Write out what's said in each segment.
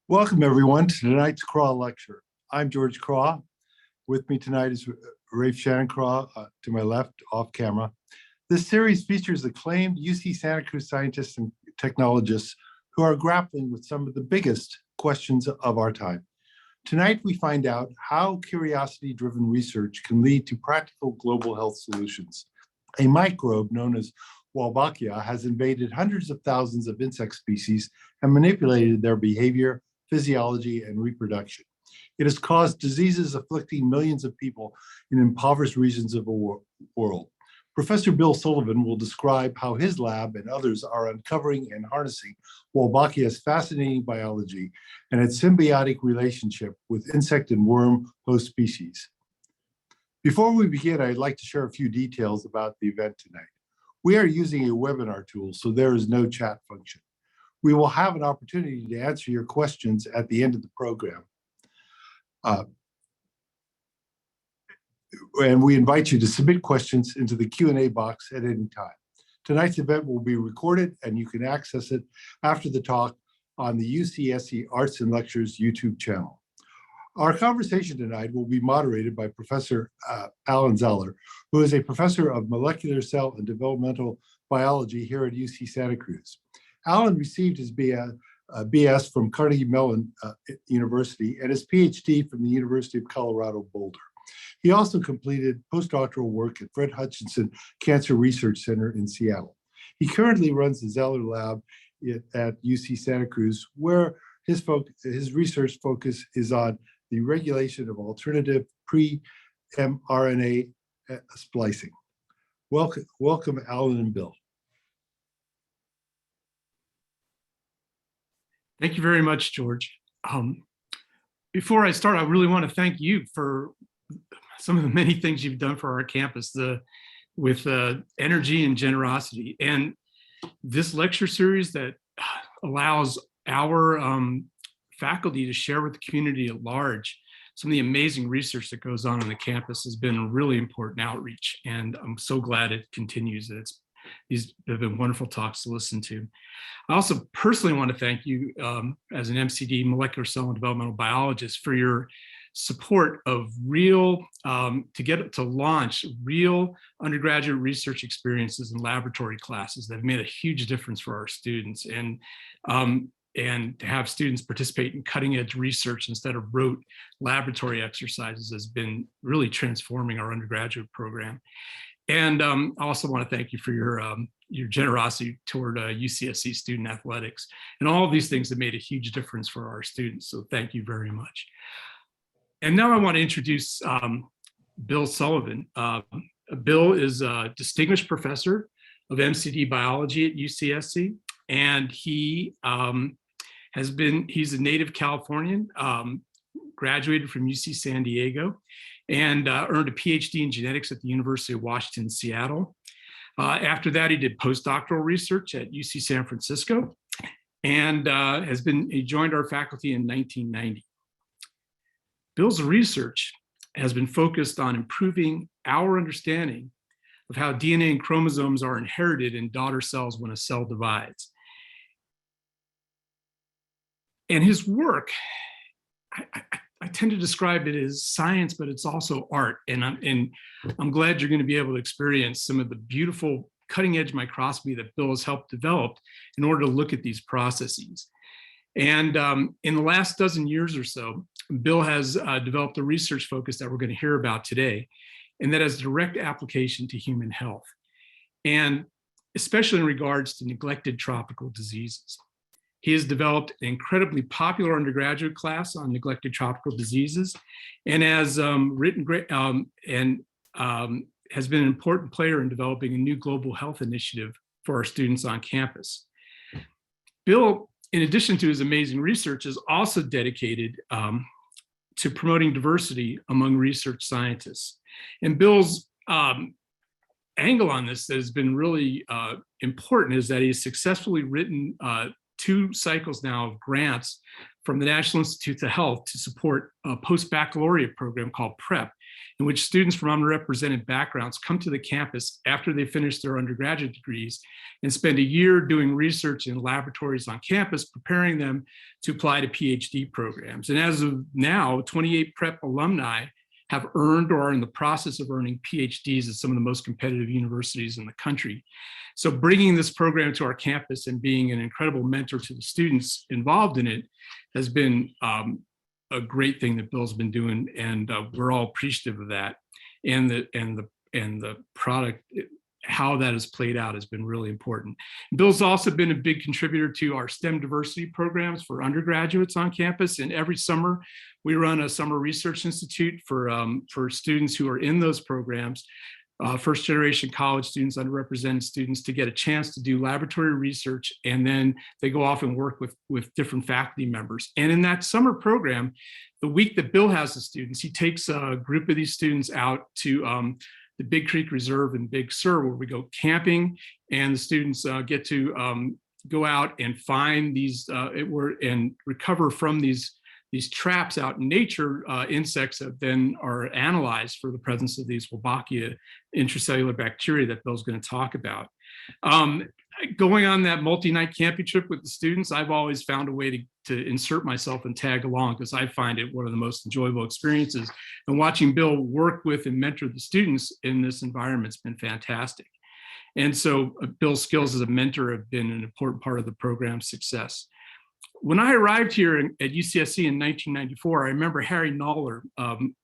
Welcome, everyone, to tonight's Craw Lecture. I'm George Craw. With me tonight is Rafe Shannon Craw, to my left, off camera. This series features acclaimed UC Santa Cruz scientists and technologists who are grappling with some of the biggest questions of our time. Tonight, we find out how curiosity-driven research can lead to practical global health solutions. A microbe known as Wolbachia has invaded hundreds of thousands of insect species and manipulated their behavior, physiology, and reproduction. It has caused diseases afflicting millions of people in impoverished regions of the world. Professor Will Sullivan will describe how his lab and others are uncovering and harnessing Wolbachia's fascinating biology and its symbiotic relationship with insect and worm host species. Before we begin, I'd like to share a few details about the event tonight. We are using a webinar tool, so there is no chat function. We will have an opportunity to answer your questions at the end of the program. And we invite you to submit questions into the Q&A box at any time. Tonight's event will be recorded and you can access it after the talk on the UCSC Arts and Lectures YouTube channel. Our conversation tonight will be moderated by Professor Alan Zeller, who is a professor of molecular cell and developmental biology here at UC Santa Cruz. Alan received his BS from Carnegie Mellon University and his PhD from the University of Colorado Boulder. He also completed postdoctoral work at Fred Hutchinson Cancer Research Center in Seattle. He currently runs the Zeller Lab at UC Santa Cruz, where his research focus is on the regulation of alternative pre-mRNA splicing. Welcome, Alan and Bill. Thank you very much, George. Before I start, I really want to thank you for some of the many things you've done for our campus with energy and generosity. And this lecture series that allows our faculty to share with the community at large some of the amazing research that goes on the campus has been a really important outreach. And I'm so glad it continues. These have been wonderful talks to listen to. I also personally want to thank you as an MCD, molecular cell and developmental biologist, for your support of to launch real undergraduate research experiences and laboratory classes that have made a huge difference for our students, and to have students participate in cutting edge research instead of rote laboratory exercises has been really transforming our undergraduate program. And I also want to thank you for your generosity toward UCSC student athletics. And all of these things have made a huge difference for our students. So thank you very much. And now I want to introduce Will Sullivan. Bill is a distinguished professor of MCD biology at UCSC. And he's a native Californian, graduated from UC San Diego, and earned a PhD in genetics at the University of Washington, Seattle. After that, he did postdoctoral research at UC San Francisco, and he joined our faculty in 1990. Bill's research has been focused on improving our understanding of how DNA and chromosomes are inherited in daughter cells when a cell divides. And his work, I tend to describe it as science, but it's also art. And I'm glad you're going to be able to experience some of the beautiful cutting edge microscopy that Bill has helped develop in order to look at these processes. And in the last dozen years or so, Bill has developed a research focus that we're going to hear about today, and that has direct application to human health, and especially in regards to neglected tropical diseases. He has developed an incredibly popular undergraduate class on neglected tropical diseases, and has has been an important player in developing a new global health initiative for our students on campus. Bill, in addition to his amazing research, is also dedicated to promoting diversity among research scientists. And Bill's angle on this that has been really important is that he's successfully written 2 cycles now of grants from the National Institutes of Health to support a post-baccalaureate program called PrEP in which students from underrepresented backgrounds come to the campus after they finish their undergraduate degrees and spend a year doing research in laboratories on campus, preparing them to apply to PhD programs. And as of now, 28 prep alumni have earned or are in the process of earning PhDs at some of the most competitive universities in the country. So bringing this program to our campus and being an incredible mentor to the students involved in it has been a great thing that Bill's been doing, and we're all appreciative of that. And the product, how that has played out has been really important. Bill's also been a big contributor to our STEM diversity programs for undergraduates on campus. And every summer, we run a summer research institute for students who are in those programs, first generation college students, underrepresented students, to get a chance to do laboratory research. And then they go off and work with different faculty members. And in that summer program, the week that Bill has the students, he takes a group of these students out to the Big Creek Reserve in Big Sur, where we go camping, and the students get to go out and find these and recover from these traps out in nature, insects that then are analyzed for the presence of these Wolbachia intracellular bacteria that Bill's going to talk about. Going on that multi-night camping trip with the students, I've always found a way to insert myself and tag along, because I find it one of the most enjoyable experiences. And watching Bill work with and mentor the students in this environment has been fantastic. And so Bill's skills as a mentor have been an important part of the program's success. When I arrived here at UCSC in 1994, I remember Harry Noller,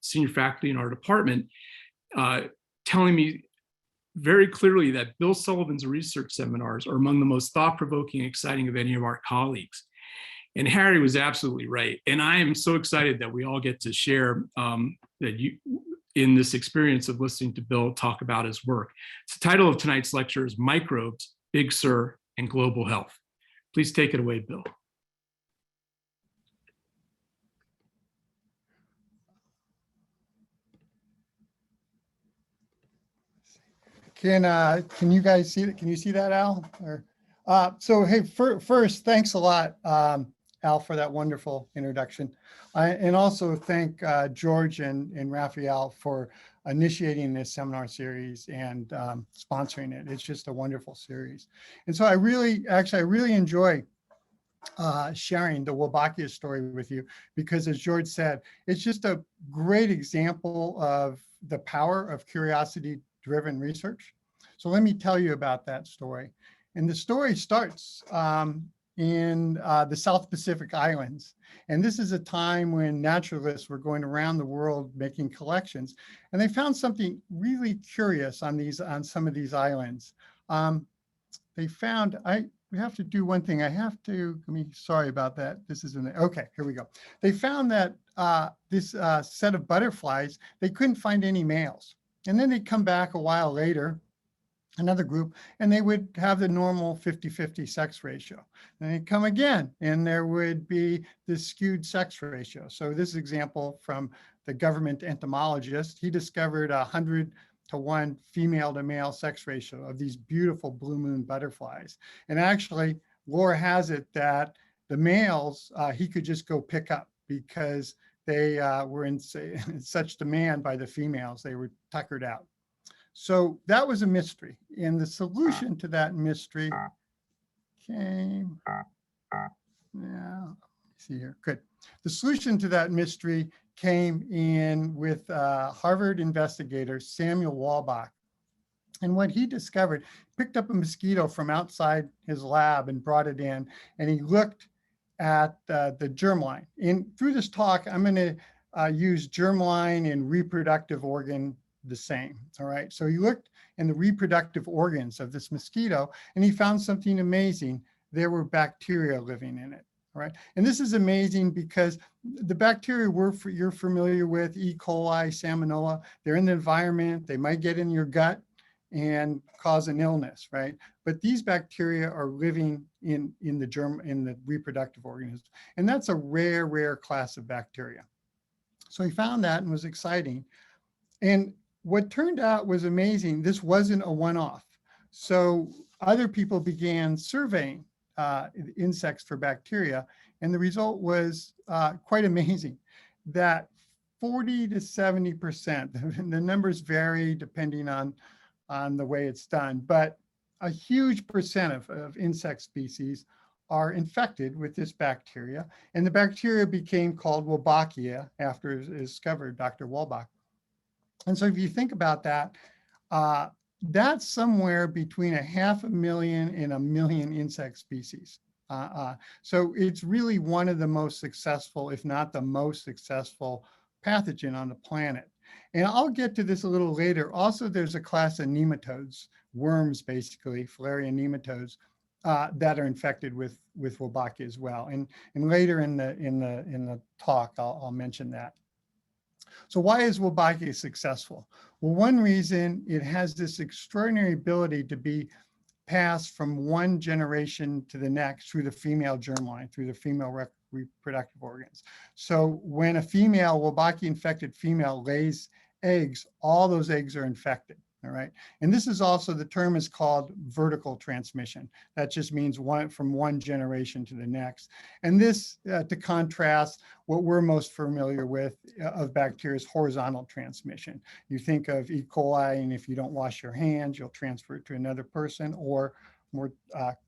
senior faculty in our department, telling me very clearly that Will Sullivan's research seminars are among the most thought-provoking and exciting of any of our colleagues. And Harry was absolutely right. And I am so excited that we all get to share in this experience of listening to Bill talk about his work. The title of tonight's lecture is Microbes, Big Sur, and Global Health. Please take it away, Bill. Can you guys see that? Can you see that, Al? Or, so hey, first, thanks a lot, Al, for that wonderful introduction. And also thank George and Raphael for initiating this seminar series and sponsoring it. It's just a wonderful series. And so I really enjoy sharing the Wolbachia story with you, because as George said, it's just a great example of the power of curiosity-driven research. So let me tell you about that story. And the story starts in the South Pacific Islands. And this is a time when naturalists were going around the world making collections. And they found something really curious on some of these islands. They found, we have to do one thing. Sorry about that. This isn't, okay, here we go. They found that this set of butterflies, they couldn't find any males. And then they'd come back a while later, another group, and they would have the normal 50-50 sex ratio. Then they'd come again, and there would be this skewed sex ratio. So this example from the government entomologist, he discovered 100-to-1 female to male sex ratio of these beautiful blue moon butterflies. And actually, lore has it that the males he could just go pick up, because they were in such demand by the females, they were tuckered out. So that was a mystery. And the solution to that mystery came, now, see here, good. The solution to that mystery came in with Harvard investigator Samuel Wolbach. And what he discovered, picked up a mosquito from outside his lab and brought it in, and he looked at the germline. And through this talk, I'm going to use germline and reproductive organ the same. All right. So he looked in the reproductive organs of this mosquito, and he found something amazing. There were bacteria living in it. All right. And this is amazing because the bacteria you're familiar with, E. coli, Salmonella, they're in the environment. They might get in your gut and cause an illness, right? But these bacteria are living in the reproductive organisms. And that's a rare class of bacteria. So he found that and was exciting. And what turned out was amazing. This wasn't a one-off. So other people began surveying insects for bacteria. And the result was quite amazing, that 40 to 70%. The numbers vary depending on the way it's done, but a huge percent of insect species are infected with this bacteria. And the bacteria became called Wolbachia after it was discovered, Dr. Wolbach. And so if you think about that, that's somewhere between 500,000 and 1 million insect species. So it's really one of the most successful, if not the most successful pathogen on the planet. And I'll get to this a little later. Also, there's a class of nematodes, worms basically, Filaria nematodes, that are infected with Wolbachia as well. And later in the talk, I'll mention that. So why is Wolbachia successful? Well, one reason, it has this extraordinary ability to be passed from one generation to the next through the female germline, through the female reproductive organs. So when a female, Wolbachia infected female lays eggs, all those eggs are infected. All right. And this is also, the term is called vertical transmission. That just means from one generation to the next. And this, to contrast what we're most familiar with of bacteria, is horizontal transmission. You think of E. coli, and if you don't wash your hands, you'll transfer it to another person, or more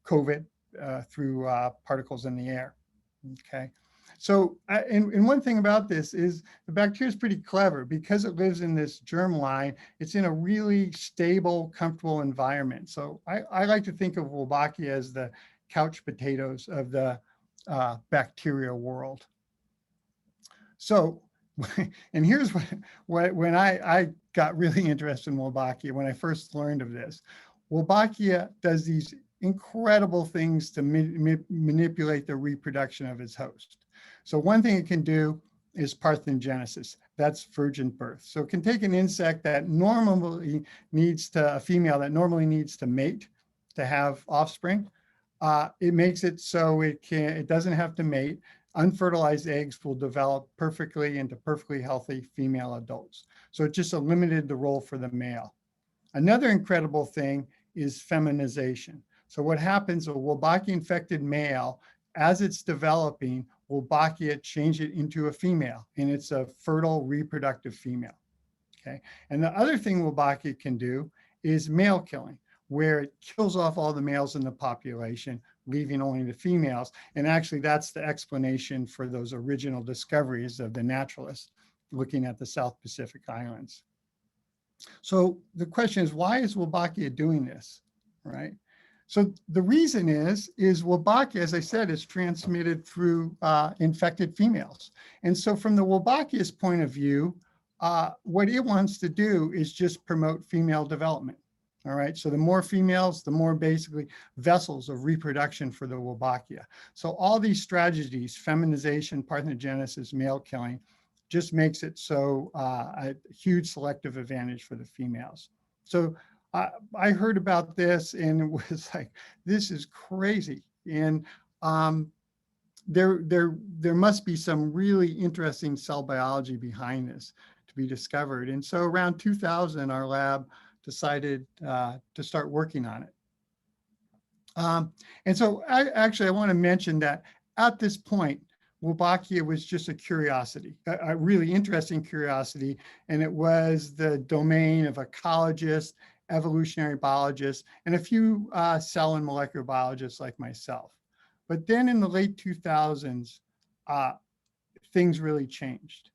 COVID through particles in the air. Okay. So, and one thing about this is the bacteria is pretty clever because it lives in this germline. It's in a really stable, comfortable environment. So I like to think of Wolbachia as the couch potatoes of the bacterial world. So, and here's when I got really interested in Wolbachia, when I first learned of this. Wolbachia does these incredible things to manipulate the reproduction of its host. So one thing it can do is parthenogenesis. That's virgin birth. So it can take an insect that normally needs to, a female that normally needs to mate to have offspring. It makes it so it doesn't have to mate. Unfertilized eggs will develop perfectly into perfectly healthy female adults. So it just eliminated the role for the male. Another incredible thing is feminization. So what happens, a Wolbachia infected male, as it's developing, Wolbachia change it into a female, and it's a fertile reproductive female. Okay. And the other thing Wolbachia can do is male killing, where it kills off all the males in the population, leaving only the females. And actually, that's the explanation for those original discoveries of the naturalists looking at the South Pacific Islands. So the question is, why is Wolbachia doing this, right? So the reason is Wolbachia, as I said, is transmitted through infected females. And so from the Wolbachia's point of view, what it wants to do is just promote female development. All right, so the more females, the more basically vessels of reproduction for the Wolbachia. So all these strategies, feminization, parthenogenesis, male killing, just makes it so a huge selective advantage for the females. So I heard about this and it was like, this is crazy. And there must be some really interesting cell biology behind this to be discovered. And so around 2000, our lab decided to start working on it. And so I want to mention that at this point, Wolbachia was just a curiosity, a really interesting curiosity, and it was the domain of ecologists, evolutionary biologists, and a few cell and molecular biologists like myself. But then in the late 2000s, things really changed.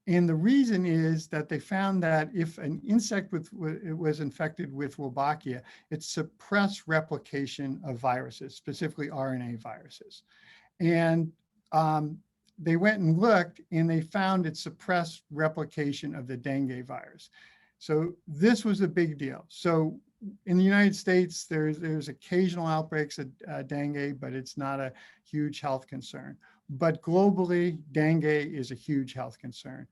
And the reason is that they found that if an insect was infected with Wolbachia, it suppressed replication of viruses, specifically RNA viruses. And they went and looked and they found it suppressed replication of the dengue virus. So this was a big deal. So in the United States, there's occasional outbreaks of dengue, but it's not a huge health concern. But globally, dengue is a huge health concern.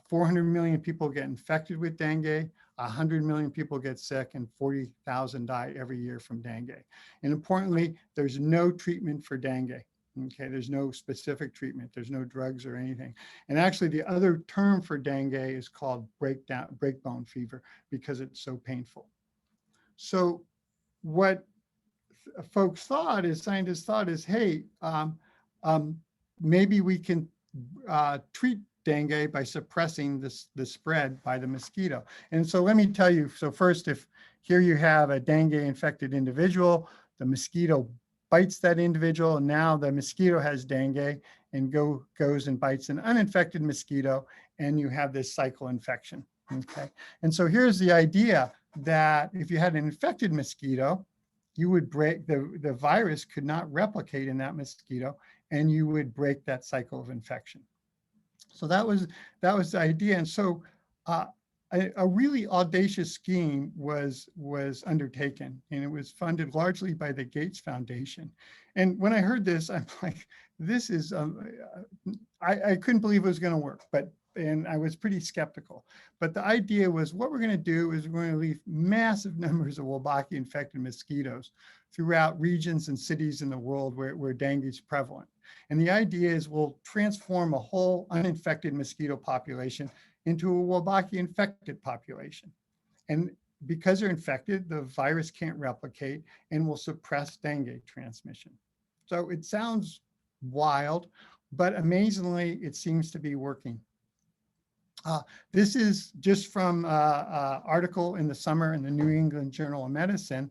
400 million people get infected with dengue, 100 million people get sick, and 40,000 die every year from dengue. And importantly, there's no treatment for dengue. Okay, there's no specific treatment. There's no drugs or anything. And actually, the other term for dengue is called breakbone fever because it's so painful. So what folks thought is, scientists thought is, hey, maybe we can treat dengue by suppressing the spread by the mosquito. And so let me tell you, so first, if here you have a dengue infected individual, the mosquito bites that individual, and now the mosquito has dengue and goes and bites an uninfected mosquito, and you have this cycle infection, okay? And so here's the idea that if you had an infected mosquito, you would break, the virus could not replicate in that mosquito, and you would break that cycle of infection. So that was the idea. And so a really audacious scheme was undertaken, and it was funded largely by the Gates Foundation. And when I heard this, I'm like, this is, I couldn't believe it was going to work, and I was pretty skeptical. But the idea was, what we're going to do is we're going to leave massive numbers of Wolbachia infected mosquitoes throughout regions and cities in the world where dengue is prevalent. And the idea is we'll transform a whole uninfected mosquito population into a Wolbachia infected population. And because they're infected, the virus can't replicate and will suppress dengue transmission. So it sounds wild, but amazingly, it seems to be working. This is just from an article in the summer in the New England Journal of Medicine.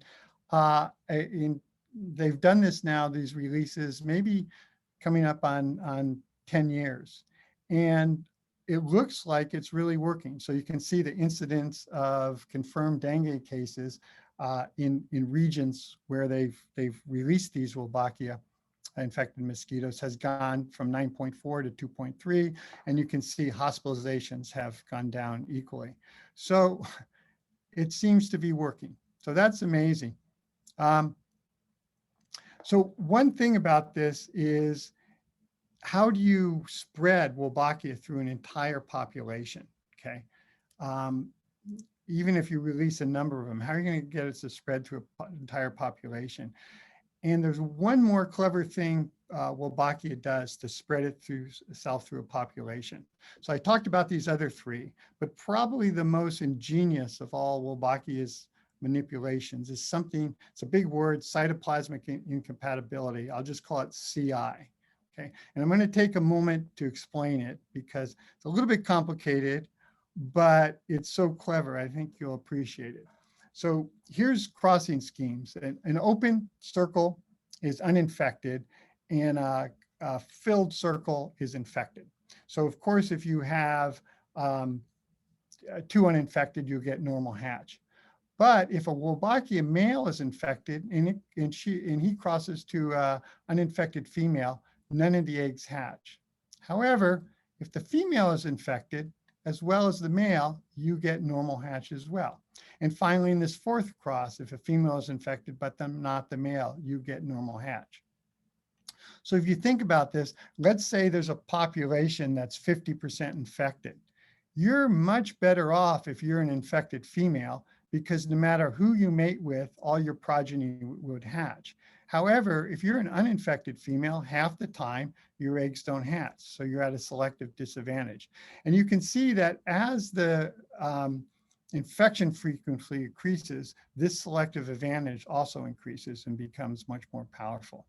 They've done this now, these releases, maybe coming up on 10 years. And it looks like it's really working. So you can see the incidence of confirmed dengue cases in regions where they've released these Wolbachia infected mosquitoes has gone from 9.4 to 2.3, and you can see hospitalizations have gone down equally. So it seems to be working. So that's amazing. So one thing about this is, how do you spread Wolbachia through an entire population, okay? Even if you release a number of them, how are you going to get it to spread through an entire population? And there's one more clever thing Wolbachia does to spread it through a population. So I talked about these other three, but probably the most ingenious of all Wolbachia's manipulations is something, it's a big word, cytoplasmic incompatibility. I'll just call it CI. Okay, and I'm going to take a moment to explain it because it's a little bit complicated, but it's so clever, I think you'll appreciate it. So here's crossing schemes. An open circle is uninfected, and a filled circle is infected. So of course, if you have two uninfected, you get normal hatch. But if a Wolbachia male is infected and he crosses to an uninfected female, none of the eggs hatch. However, if the female is infected, as well as the male, you get normal hatch as well. And finally, in this fourth cross, if a female is infected, but not the male, you get normal hatch. So if you think about this, let's say there's a population that's 50% infected. You're much better off if you're an infected female, because no matter who you mate with, all your progeny would hatch. However, if you're an uninfected female, half the time your eggs don't hatch, so you're at a selective disadvantage. And you can see that as the infection frequency increases, this selective advantage also increases and becomes much more powerful.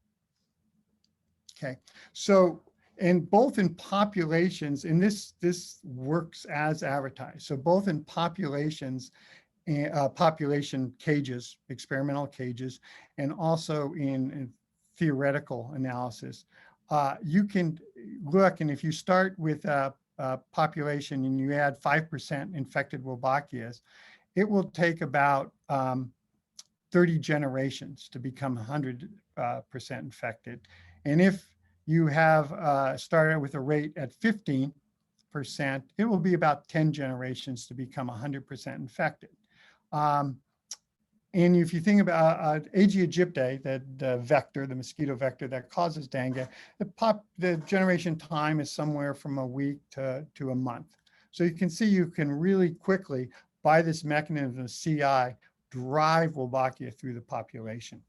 Okay, so and both in populations, and this works as advertised. So both in populations, population cages, experimental cages, and also in theoretical analysis, you can look, and if you start with a population and you add 5% infected Wolbachias, it will take about 30 generations to become 100% infected. And if you have started with a rate at 15%, it will be about 10 generations to become 100% infected. And if you think about Aedes aegypti, that vector, the mosquito vector that causes dengue, the generation time is somewhere from a week to a month. So you can see you can really quickly, by this mechanism of CI, drive Wolbachia through the population.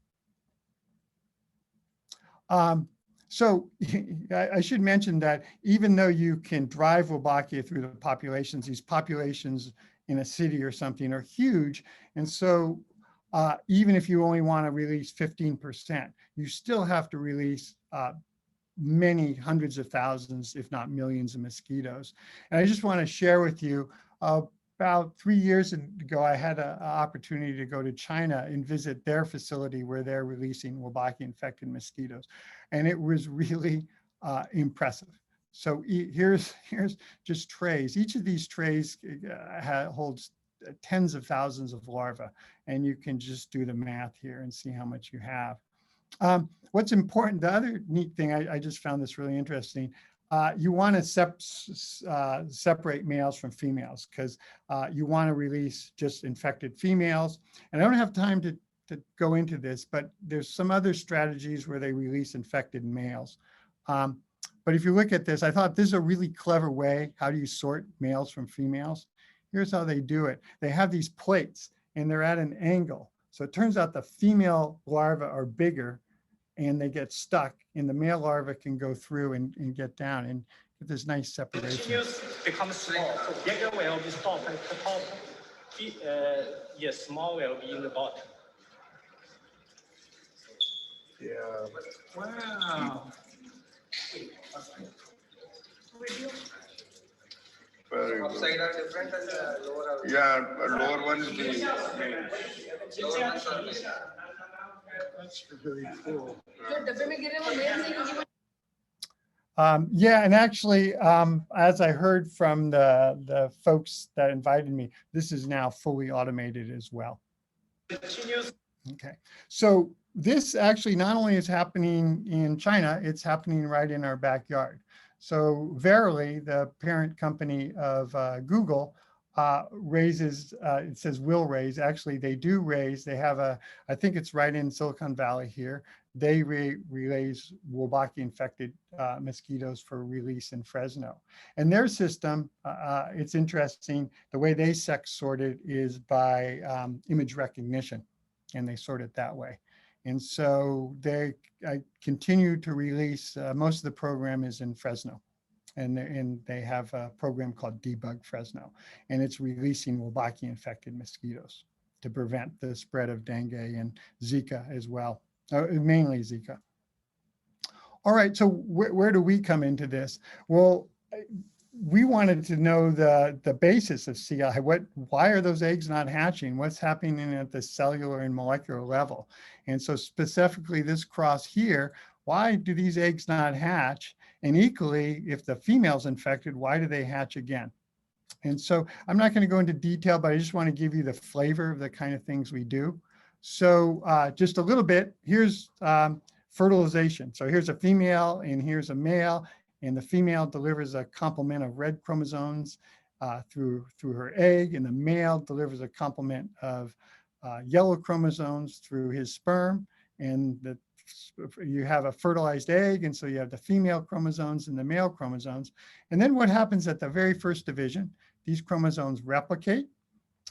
So I should mention that even though you can drive Wolbachia through the populations, these populations in a city or something are huge. And so even if you only want to release 15%, you still have to release many hundreds of thousands, if not millions of mosquitoes. And I just want to share with you, about 3 years ago, I had an opportunity to go to China and visit their facility where they're releasing Wolbachia infected mosquitoes. And it was really impressive. So here's just trays. Each of these trays holds tens of thousands of larvae, and you can just do the math here and see how much you have. What's important, the other neat thing, I just found this really interesting. You want to separate males from females because you want to release just infected females. And I don't have time to go into this, but there's some other strategies where they release infected males. But if you look at this, I thought this is a really clever way. How do you sort males from females? Here's how they do it. They have these plates and they're at an angle. So it turns out the female larvae are bigger and they get stuck, and the male larva can go through and get down and get this nice separation. Continues becomes small. So bigger will be top at the top. Yes, small will be in the bottom. Yeah. Wow. Very good. Upside are different and the lower are. Yeah, lower one is the main. That's really cool. Yeah, and actually, as I heard from the folks that invited me, this is now fully automated as well. Continues. Okay, so this actually not only is happening in China, it's happening right in our backyard. So Verily, the parent company of Google, raises, it says will raise, actually they do raise, they have I think it's right in Silicon Valley here, they release Wolbachia infected mosquitoes for release in Fresno. And their system, it's interesting, the way they sex sort it is by image recognition, and they sort it that way. And so they continue to release, most of the program is in Fresno. And they have a program called Debug Fresno, and it's releasing Wolbachia infected mosquitoes to prevent the spread of dengue and Zika as well, mainly Zika. All right, so where do we come into this? Well, we wanted to know the basis of CI. Why are those eggs not hatching? What's happening at the cellular and molecular level? And so specifically this cross here, why do these eggs not hatch? And equally, if the female's infected, why do they hatch again? And so I'm not going to go into detail, but I just want to give you the flavor of the kind of things we do. So just a little bit, here's fertilization. So here's a female and here's a male, and the female delivers a complement of red chromosomes through her egg, and the male delivers a complement of yellow chromosomes through his sperm, and you have a fertilized egg, and so you have the female chromosomes and the male chromosomes. And then what happens at the very first division, these chromosomes replicate,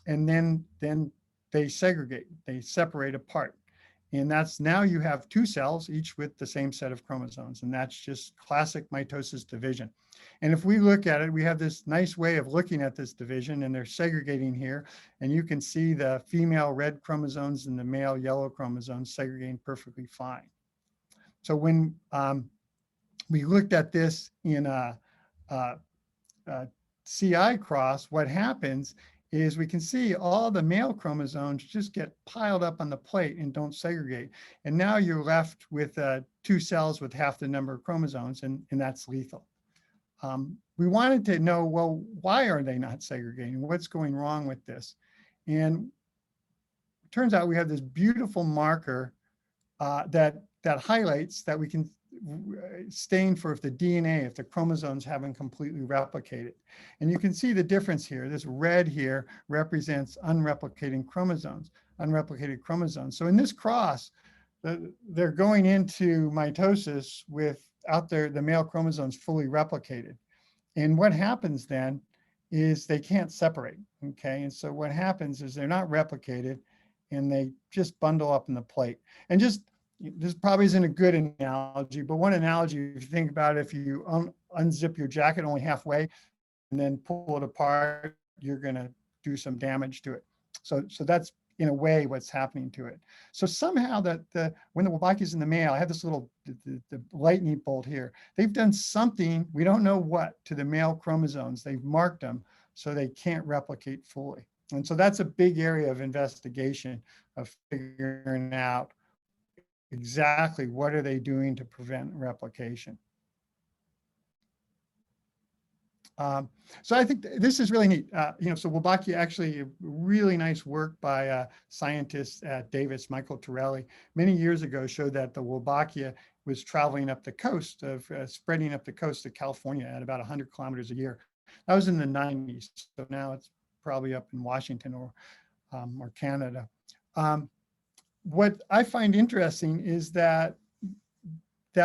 and then they segregate, they separate apart. And that's, now you have two cells, each with the same set of chromosomes, and that's just classic mitosis division. And if we look at it, we have this nice way of looking at this division, and they're segregating here, and you can see the female red chromosomes and the male yellow chromosomes segregating perfectly fine. So when we looked at this in a CI cross, what happens is we can see all the male chromosomes just get piled up on the plate and don't segregate. And now you're left with two cells with half the number of chromosomes, and that's lethal. We wanted to know, well, why are they not segregating? What's going wrong with this? And it turns out we have this beautiful marker that highlights that we can stain for if the DNA, if the chromosomes haven't completely replicated. And you can see the difference here. This red here represents unreplicated chromosomes. So in this cross, they're going into mitosis without the male chromosomes fully replicated. And what happens then is they can't separate, okay? And so what happens is they're not replicated and they just bundle up in the plate. And this probably isn't a good analogy, but one analogy, if you think about it, if you unzip your jacket only halfway and then pull it apart, you're going to do some damage to it. So that's in a way what's happening to it. So somehow when the Wolbachia is in the male, I have this little the lightning bolt here. They've done something, we don't know what, to the male chromosomes. They've marked them so they can't replicate fully. And so that's a big area of investigation, of figuring out exactly what are they doing to prevent replication. So I think this is really neat. So Wolbachia, actually really nice work by scientists at Davis, Michael Torelli, many years ago, showed that the Wolbachia was traveling up the coast of, spreading up the coast of California at about 100 kilometers a year. That was in the 90s. So now it's probably up in Washington or Canada. What I find interesting is that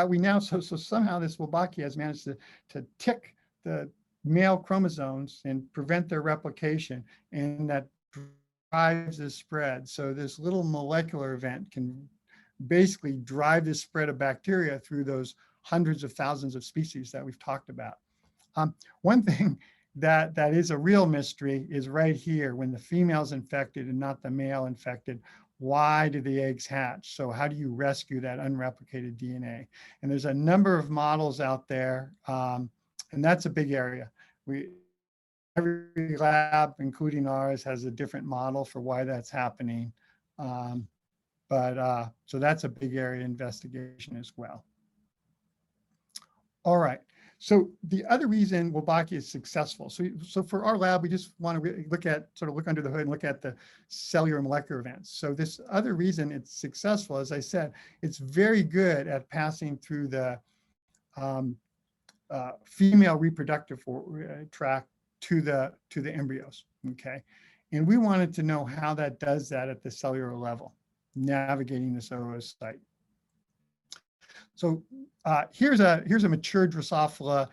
we now, so somehow this Wolbachia has managed to tick the male chromosomes and prevent their replication, and that drives the spread. So this little molecular event can basically drive the spread of bacteria through those hundreds of thousands of species that we've talked about. One thing that is a real mystery is right here, when the female's infected and not the male infected, why do the eggs hatch? So how do you rescue that unreplicated DNA? And there's a number of models out there, and that's a big area. Every lab, including ours, has a different model for why that's happening. So that's a big area of investigation as well. All right. So the other reason Wolbachia is successful. So for our lab, we just want to look under the hood and look at the cellular molecular events. So this other reason it's successful, as I said, it's very good at passing through the female reproductive tract to the embryos. Okay, and we wanted to know how that does that at the cellular level, navigating this oocyte. So here's a mature Drosophila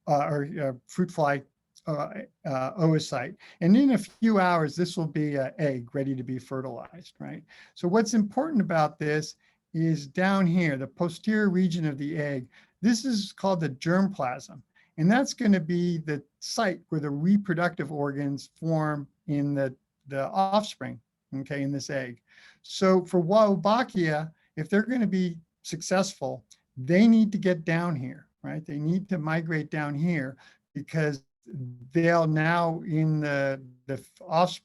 or fruit fly oocyte, and in a few hours this will be an egg ready to be fertilized, right? So what's important about this is down here, the posterior region of the egg. This is called the germplasm, and that's going to be the site where the reproductive organs form in the offspring, okay, in this egg. So for Wolbachia, if they're going to be successful, they need to get down here, right? They need to migrate down here, because they'll now, in the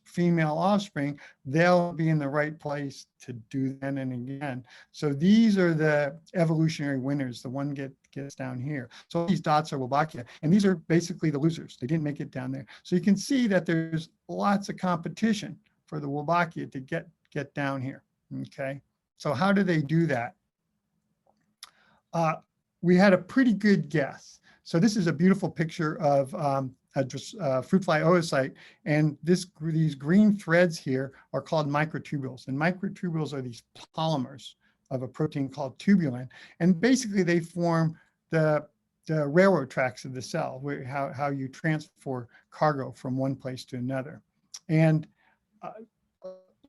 female offspring, they'll be in the right place to do that and again. So these are the evolutionary winners. The one gets down here. So these dots are Wolbachia, and these are basically the losers. They didn't make it down there. So you can see that there's lots of competition for the Wolbachia to get down here. Okay. So how do they do that? We had a pretty good guess. So this is a beautiful picture of a fruit fly oocyte, and these green threads here are called microtubules, and microtubules are these polymers of a protein called tubulin, and basically they form the railroad tracks of the cell, where how you transfer cargo from one place to another. And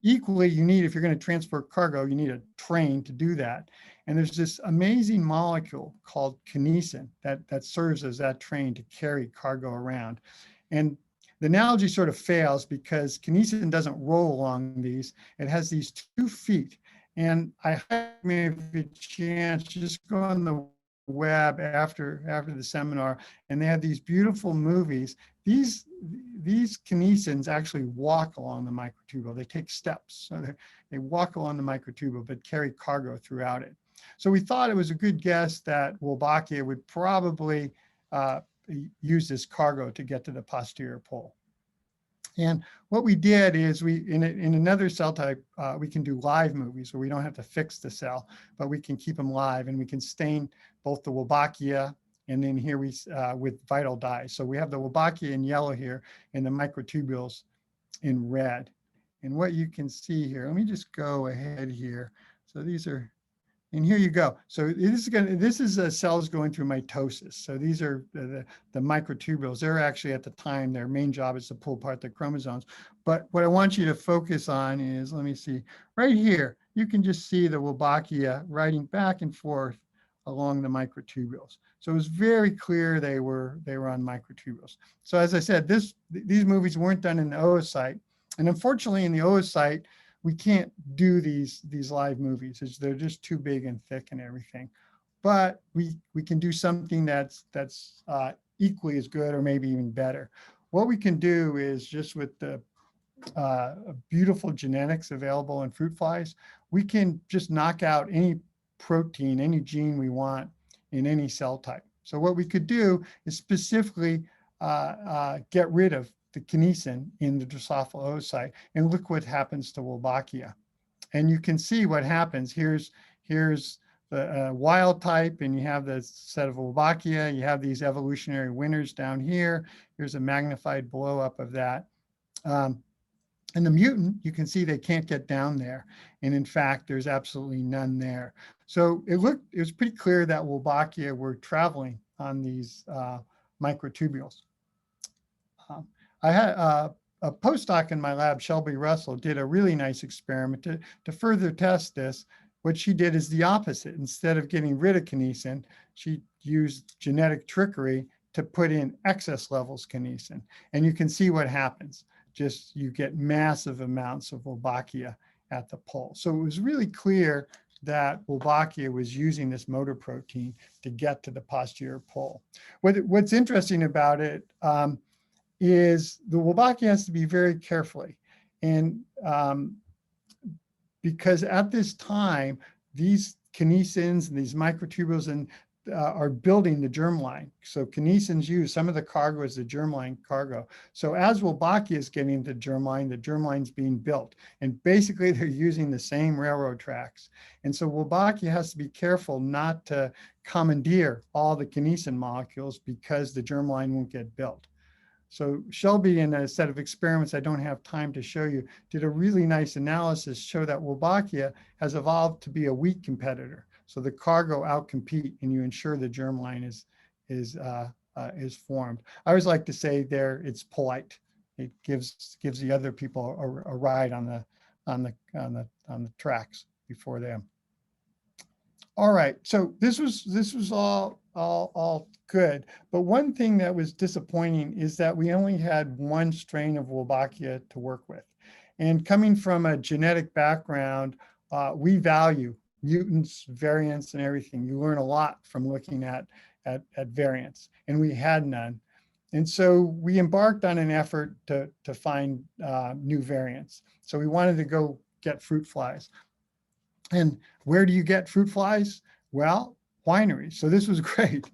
equally, you need, if you're going to transfer cargo, you need a train to do that. And there's this amazing molecule called kinesin that serves as that train to carry cargo around. And the analogy sort of fails because kinesin doesn't roll along these. It has these 2 feet. And I have a chance, just go on the web after the seminar, and they have these beautiful movies. These kinesins actually walk along the microtubule. They take steps. So they walk along the microtubule, but carry cargo throughout it. So we thought it was a good guess that Wolbachia would probably use this cargo to get to the posterior pole. And what we did is in another cell type, we can do live movies where we don't have to fix the cell, but we can keep them live, and we can stain both the Wolbachia and then here with vital dyes. So we have the Wolbachia in yellow here and the microtubules in red. And what you can see here, let me just go ahead here. So these are, and here you go. So this is cells going through mitosis. So these are the microtubules. They're actually, at the time, their main job is to pull apart the chromosomes. But what I want you to focus on is, let me see, right here, you can just see the Wolbachia riding back and forth along the microtubules. So it was very clear they were on microtubules. So as I said, these movies weren't done in the oocyte. And unfortunately, in the oocyte, we can't do these live movies. They're just too big and thick and everything. But we can do something that's equally as good or maybe even better. What we can do is just with the beautiful genetics available in fruit flies, we can just knock out any protein, any gene we want in any cell type. So what we could do is specifically get rid of the kinesin in the Drosophila oocyte, and look what happens to Wolbachia. And you can see what happens. Here's the wild type, and you have the set of Wolbachia. You have these evolutionary winners down here. Here's a magnified blow up of that. And the mutant, you can see they can't get down there. And in fact, there's absolutely none there. So it was pretty clear that Wolbachia were traveling on these microtubules. I had a postdoc in my lab, Shelby Russell, did a really nice experiment to further test this. What she did is the opposite. Instead of getting rid of kinesin, she used genetic trickery to put in excess levels kinesin. And you can see what happens. Just you get massive amounts of Wolbachia at the pole. So it was really clear that Wolbachia was using this motor protein to get to the posterior pole. What's interesting about it is the Wolbachia has to be very carefully. And because at this time, these kinesins and these microtubules are building the germline. So kinesins use some of the cargo as the germline cargo. So as Wolbachia is getting the germline's being built. And basically they're using the same railroad tracks. And so Wolbachia has to be careful not to commandeer all the kinesin molecules because the germline won't get built. So Shelby, in a set of experiments I don't have time to show you, did a really nice analysis, show that Wolbachia has evolved to be a weak competitor. So the cargo outcompete, and you ensure the germline is formed. I always like to say there it's polite. It gives the other people a ride on the tracks before them. All right, so this was all good, but one thing that was disappointing is that we only had one strain of Wolbachia to work with. And coming from a genetic background, we value mutants, variants, and everything. You learn a lot from looking at variants, and we had none. And so we embarked on an effort to find new variants. So we wanted to go get fruit flies. And where do you get fruit flies? Well, wineries. So this was great.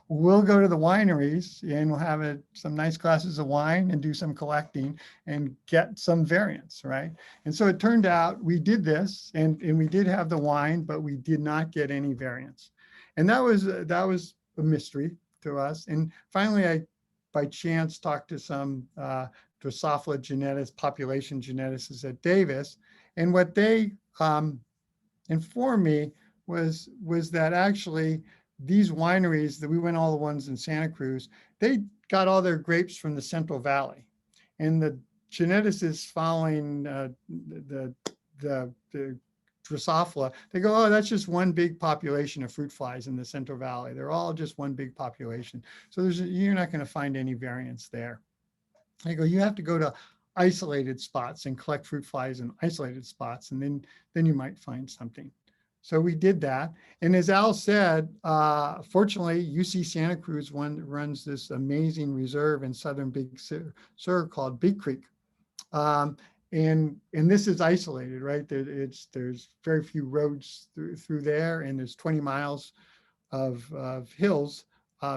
We'll go to the wineries and we'll have some nice glasses of wine and do some collecting and get some variants, right? And so it turned out we did this and we did have the wine, but we did not get any variants. And that was a mystery to us. And finally, I, by chance, talked to some Drosophila geneticists, population geneticists at Davis. And what they informed me was that actually these wineries that we went, all the ones in Santa Cruz, they got all their grapes from the Central Valley. And the geneticists following the Drosophila, they go, oh, that's just one big population of fruit flies in the Central Valley. They're all just one big population. So you're not going to find any variants there. They go, you have to go to isolated spots and collect fruit flies in isolated spots, and then you might find something. So we did that. And as Al said, fortunately, UC Santa Cruz runs this amazing reserve in southern Big Sur called Big Creek. And this is isolated, right? There's very few roads through there, and there's 20 miles of hills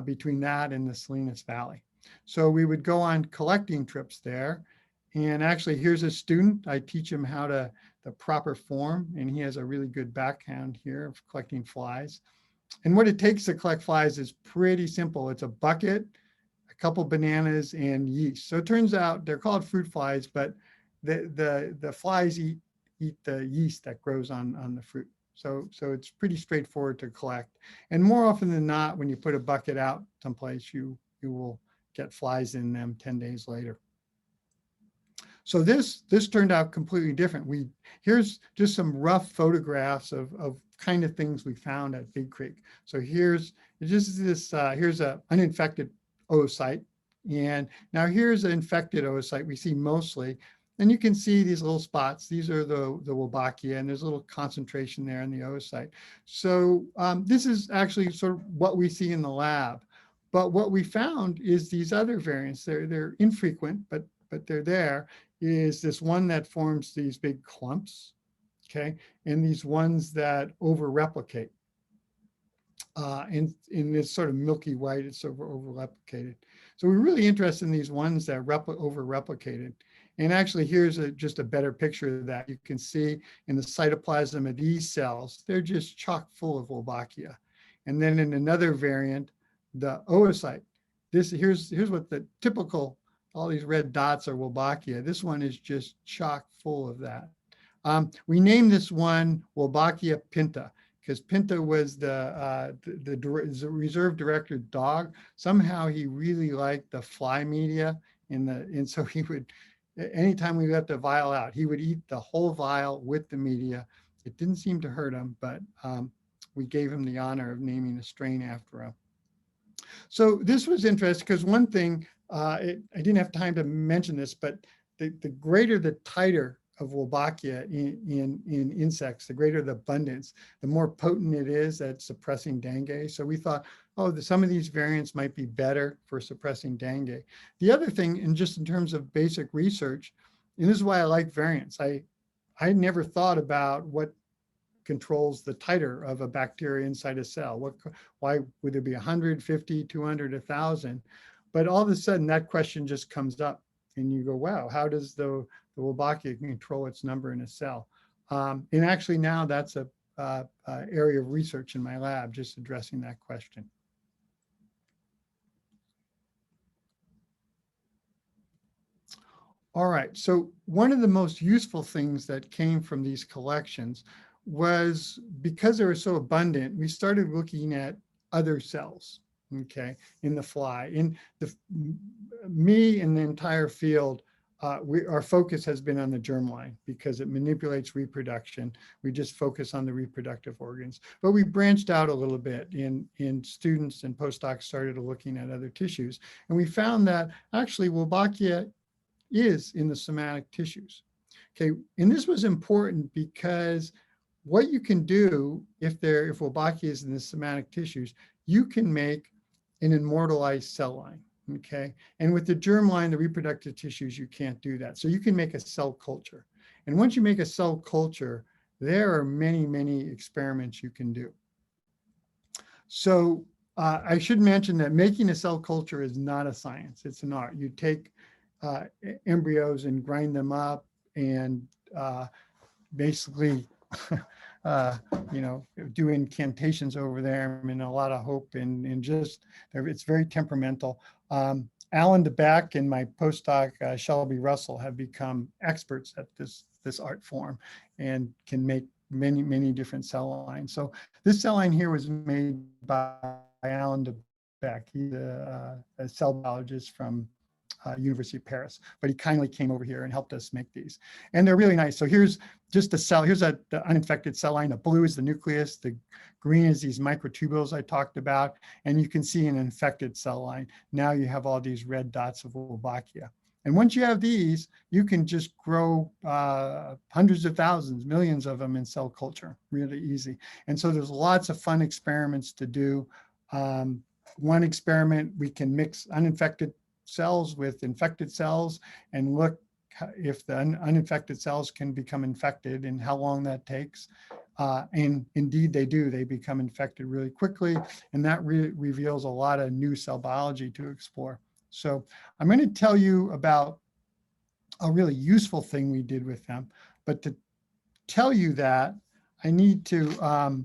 between that and the Salinas Valley. So we would go on collecting trips there. And actually, here's a student. I teach him how the proper form, and he has a really good background here of collecting flies. And what it takes to collect flies is pretty simple. It's a bucket, a couple bananas, and yeast. So it turns out they're called fruit flies, but the flies eat the yeast that grows on the fruit. So it's pretty straightforward to collect. And more often than not, when you put a bucket out someplace, you will get flies in them 10 days later. So this turned out completely different. Here's just some rough photographs of kind of things we found at Big Creek. So here's a uninfected oocyte. And now here's an infected oocyte we see mostly. And you can see these little spots. These are the Wolbachia, and there's a little concentration there in the oocyte. So this is actually sort of what we see in the lab. But what we found is these other variants. They're infrequent, but they're there. Is this one that forms these big clumps, okay, and these ones that over-replicate. In this sort of milky white, it's over-replicated. So we're really interested in these ones that over-replicated. And actually, here's just a better picture of that. You can see in the cytoplasm of these cells, they're just chock full of Wolbachia. And then in another variant, the oocyte, here's what the typical, all these red dots are Wolbachia. This one is just chock full of that. We named this one Wolbachia pinta, because Pinta was the reserve director dog. Somehow he really liked the fly media, and so he would, anytime we left a vial out, he would eat the whole vial with the media. It didn't seem to hurt him, but we gave him the honor of naming a strain after him. So this was interesting because one thing, I didn't have time to mention this, but the greater the titer of Wolbachia in insects, the greater the abundance, the more potent it is at suppressing dengue. So we thought, oh, some of these variants might be better for suppressing dengue. The other thing, and just in terms of basic research, and this is why I like variants, I never thought about what controls the titer of a bacteria inside a cell. Why would there be 150, 200, 1,000? But all of a sudden that question just comes up and you go, wow, how does the Wolbachia control its number in a cell? And actually now that's a area of research in my lab, just addressing that question. All right, so one of the most useful things that came from these collections was, because they were so abundant, we started looking at other cells, okay, in the fly. Me and the entire field, our focus has been on the germline because it manipulates reproduction. We just focus on the reproductive organs. But we branched out a little bit in students and postdocs started looking at other tissues. And we found that actually Wolbachia is in the somatic tissues. Okay, and this was important because what you can do if Wolbachia is in the somatic tissues, you can make an immortalized cell line. Okay, and with the germline, the reproductive tissues, you can't do that. So you can make a cell culture. And once you make a cell culture, there are many, many experiments you can do. So I should mention that making a cell culture is not a science, it's an art. You take embryos and grind them up and basically do incantations over them and a lot of hope and just, it's very temperamental. Alan DeBeck and my postdoc, Shelby Russell, have become experts at this art form and can make many, many different cell lines. So this cell line here was made by Alan DeBeck. He's a cell biologist from University of Paris, but he kindly came over here and helped us make these. And they're really nice. So here's just the cell, here's the uninfected cell line. The blue is the nucleus, the green is these microtubules I talked about, and you can see an infected cell line. Now you have all these red dots of Wolbachia. And once you have these, you can just grow hundreds of thousands, millions of them in cell culture, really easy. And so there's lots of fun experiments to do. One experiment, we can mix uninfected cells with infected cells and look if the uninfected cells can become infected and how long that takes. And indeed they do, they become infected really quickly. And that reveals a lot of new cell biology to explore. So I'm going to tell you about a really useful thing we did with them. But to tell you that, I need to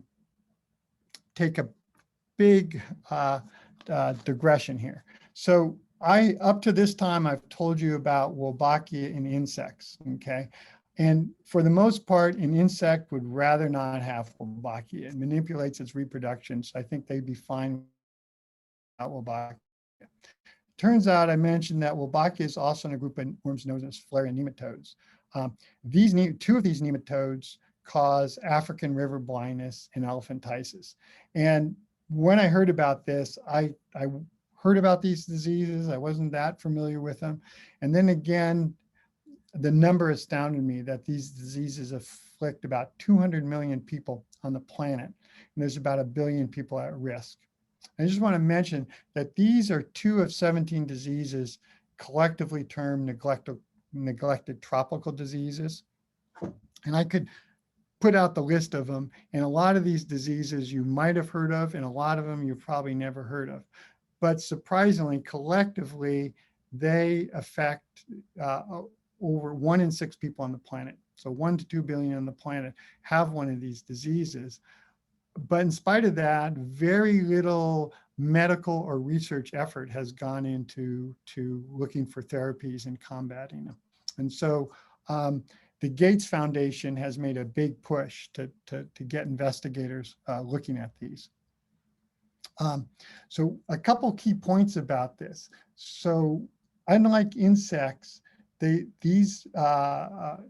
take a big digression here. So up to this time, I've told you about Wolbachia in insects, okay? And for the most part, an insect would rather not have Wolbachia. It manipulates its reproduction, so I think they'd be fine without Wolbachia. Turns out I mentioned that Wolbachia is also in a group of worms known as Filarian nematodes. Two of these nematodes cause African river blindness and elephantiasis. And when I heard about this, I heard about these diseases. I wasn't that familiar with them. And then again, the number astounded me that these diseases afflict about 200 million people on the planet, and there's about 1 billion people at risk. I just want to mention that these are 2 of 17 diseases collectively termed neglected tropical diseases. And I could put out the list of them, and a lot of these diseases you might have heard of, and a lot of them you've probably never heard of. But surprisingly, collectively, they affect over 1 in 6 people on the planet. So 1 to 2 billion on the planet have one of these diseases. But in spite of that, very little medical or research effort has gone into looking for therapies and combating them. And so the Gates Foundation has made a big push to get investigators looking at these. So a couple key points about this. So unlike insects, these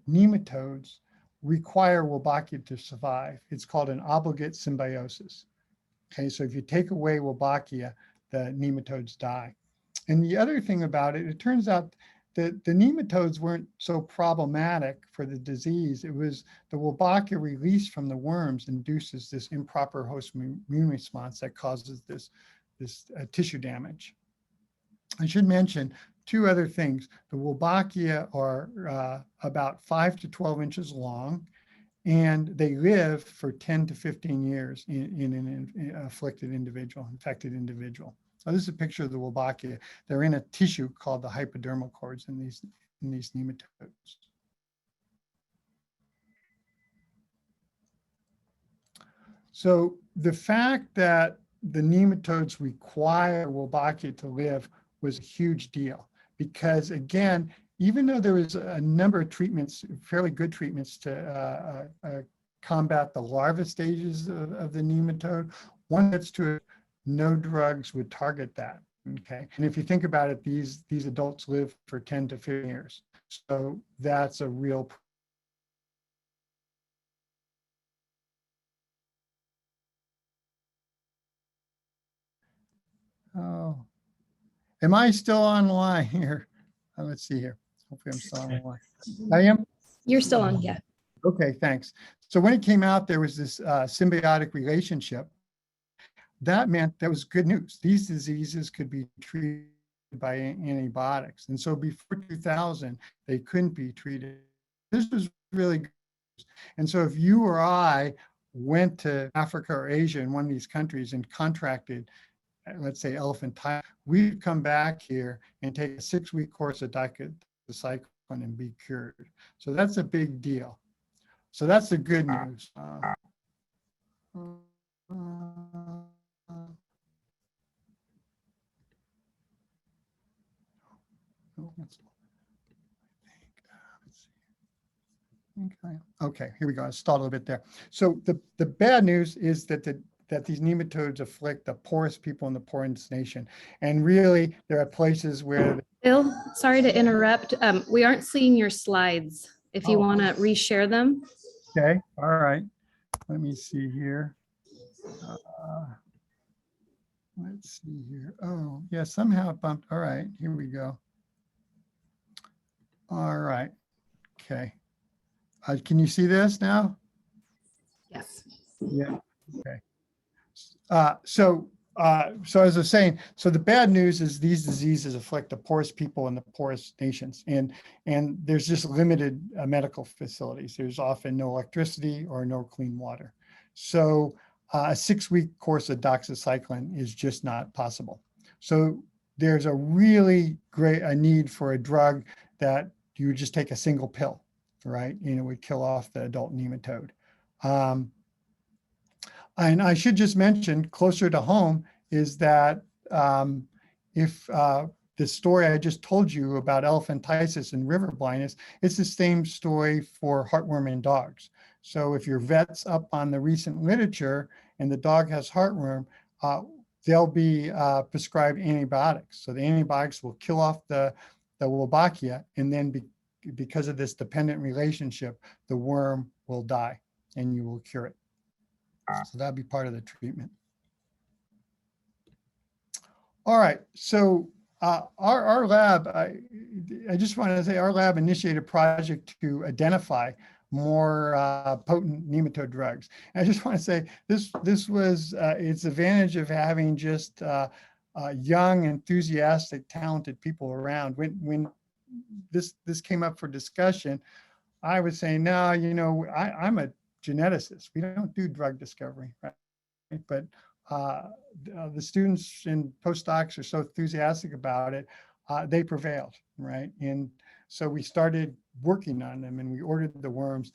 nematodes require Wolbachia to survive. It's called an obligate symbiosis. Okay, so if you take away Wolbachia, the nematodes die. And the other thing about it, it turns out that the nematodes weren't so problematic for the disease. It was the Wolbachia released from the worms induces this improper host immune response that causes this tissue damage. I should mention 2 other things. The Wolbachia are about 5 to 12 inches long, and they live for 10 to 15 years in an afflicted individual, infected individual. So this is a picture of the Wolbachia. They're in a tissue called the hypodermal cords in these nematodes. So the fact that the nematodes require Wolbachia to live was a huge deal, because again, even though there was a number of treatments, fairly good treatments to combat the larva stages of the nematode, one that's to no drugs would target that. Okay, and if you think about it, these adults live for 10 to 15 years, so that's a real. Oh, am I still online here? Let's see here. Hopefully I'm still online. I am? You're still on, yeah. Okay, thanks. So when it came out, there was this symbiotic relationship. That meant that was good news. These diseases could be treated by antibiotics. And so before 2000, they couldn't be treated. This was really good. And so if you or I went to Africa or Asia in one of these countries and contracted, let's say elephantitis, we'd come back here and take a 6-week course of doxycycline and be cured. So that's a big deal. So that's the good news. Okay, here we go. I stalled a little bit there. So the bad news is that these nematodes afflict the poorest people in the poorest nation. And really, there are places where... Bill, sorry to interrupt. We aren't seeing your slides. If you want to reshare them. Okay, all right. Let me see here. Let's see here. Oh, yeah, somehow it bumped. All right, here we go. All right, okay. Can you see this now? Yes. Yeah, okay. So as I was saying, so the bad news is these diseases afflict the poorest people in the poorest nations, and there's just limited medical facilities. There's often no electricity or no clean water. So a 6-week course of doxycycline is just not possible. So there's a really great need for a drug that you would just take a single pill, right? And it would kill off the adult nematode. And I should just mention, closer to home, is that if the story I just told you about elephantiasis and river blindness, it's the same story for heartworm in dogs. So if your vet's up on the recent literature and the dog has heartworm, they'll be prescribed antibiotics. So the antibiotics will kill off the Wolbachia, and then because of this dependent relationship, the worm will die and you will cure it. So that'd be part of the treatment. All right, so Our lab, I just want to say our lab initiated a project to identify more potent nematode drugs. And I just want to say this was its advantage of having just young, enthusiastic, talented people around. When this came up for discussion, I was saying, no, you know, I'm a geneticist. We don't do drug discovery, right? But the students and postdocs are so enthusiastic about it, they prevailed, right? And so we started working on them and we ordered the worms.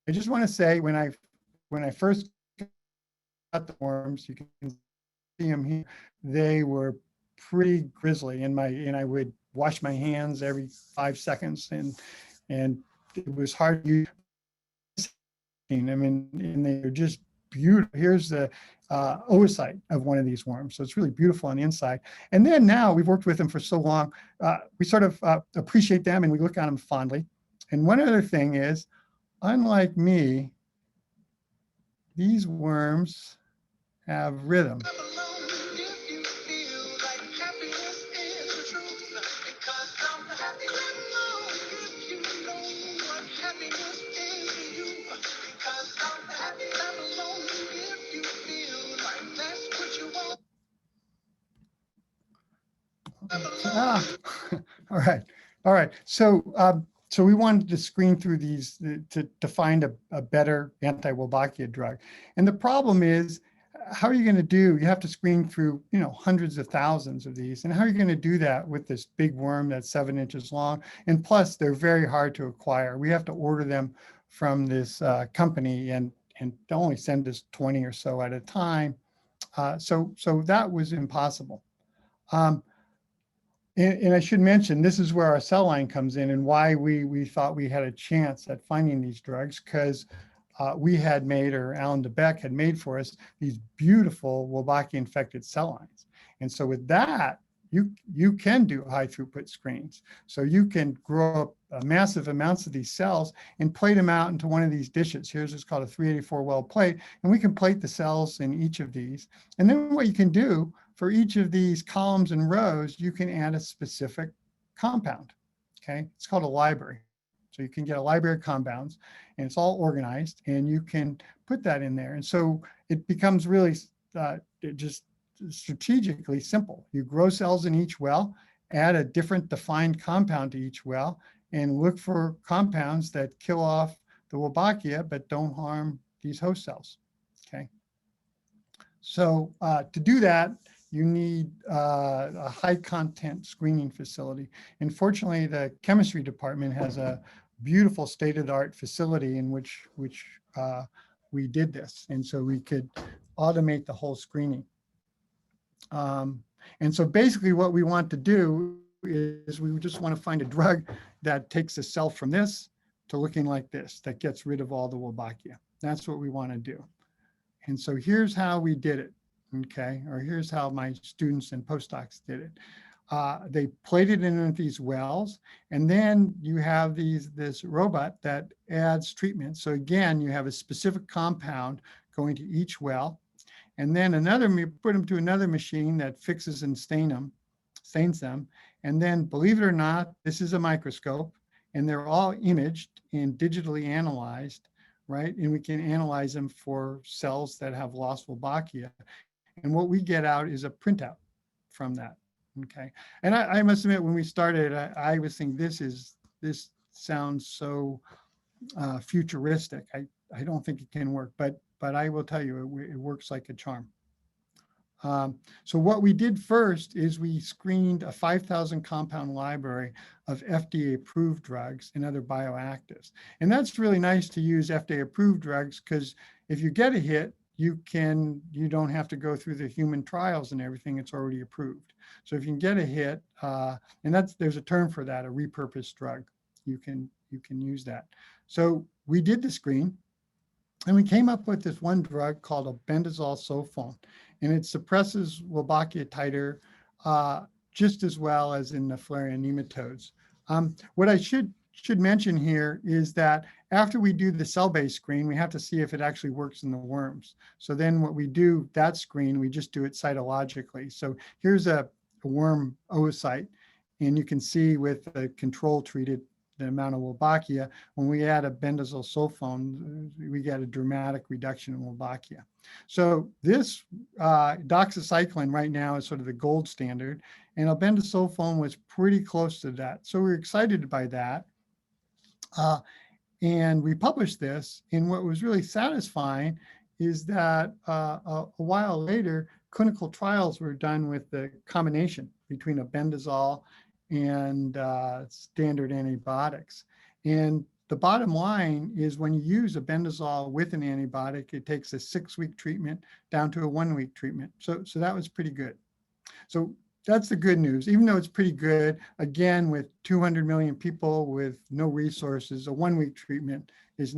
I just want to say when I first got the worms, you can see them here, they were pretty grisly, and I would wash my hands every 5 seconds, and it was hard to use. I mean, and they're just beautiful. Here's the oocyte of one of these worms. So it's really beautiful on the inside. And then now we've worked with them for so long, we sort of appreciate them and we look at them fondly. And one other thing is, unlike me, these worms have rhythm. All right. All right. So we wanted to screen through these to find a better anti-Wolbachia drug. And the problem is, how are you going to do? You have to screen through, you know, hundreds of thousands of these. And how are you going to do that with this big worm that's 7 inches long? And plus, they're very hard to acquire. We have to order them from this company and they only send us 20 or so at a time. So that was impossible. And I should mention, this is where our cell line comes in and why we thought we had a chance at finding these drugs, because we had made, or Alan DeBeck had made for us, these beautiful Wolbachia infected cell lines. And so with that, you can do high throughput screens. So you can grow up massive amounts of these cells and plate them out into one of these dishes. Here's what's called a 384 well plate. And we can plate the cells in each of these. And then what you can do for each of these columns and rows, you can add a specific compound, okay? It's called a library. So you can get a library of compounds and it's all organized and you can put that in there. And so it becomes really just strategically simple. You grow cells in each well, add a different defined compound to each well, and look for compounds that kill off the Wolbachia but don't harm these host cells, okay? So to do that, you need a high content screening facility. And fortunately, the chemistry department has a beautiful state-of-the-art facility in which we did this. And so we could automate the whole screening. And so basically what we want to do is we just want to find a drug that takes a cell from this to looking like this, that gets rid of all the Wolbachia. That's what we want to do. And so here's how we did it, okay? Or here's how my students and postdocs did it. They plated it into these wells, and then you have this robot that adds treatment. So again, you have a specific compound going to each well. And then put them to another machine that fixes and stains them. And then, believe it or not, this is a microscope, and they're all imaged and digitally analyzed, right? And we can analyze them for cells that have lost Wolbachia. And what we get out is a printout from that, okay? And I must admit, when we started, I was thinking, this sounds so futuristic. I don't think it can work, but I will tell you, it works like a charm. So what we did first is we screened a 5,000 compound library of FDA approved drugs and other bioactives. And that's really nice to use FDA approved drugs, because if you get a hit, you don't have to go through the human trials and everything, it's already approved. So if you can get a hit, and there's a term for that, a repurposed drug, you can use that. So we did the screen. And we came up with this one drug called albendazole sulfone, and it suppresses Wolbachia titer just as well as in the Nephlaria nematodes. What I should mention here is that after we do the cell-based screen, we have to see if it actually works in the worms. So then what we do, that screen, we just do it cytologically. So here's a worm oocyte. And you can see with the control treated, the amount of Wolbachia, when we add a bendazole sulfone, we get a dramatic reduction in Wolbachia. So this doxycycline right now is sort of the gold standard, and albendasulfone was pretty close to that. So we're excited by that. And we published this, and what was really satisfying is that a while later, clinical trials were done with the combination between albendazole and standard antibiotics. And the bottom line is when you use albendazole with an antibiotic, it takes a 6-week treatment down to a 1-week treatment. So that was pretty good. So that's the good news. Even though it's pretty good, again, with 200 million people with no resources, a 1-week treatment is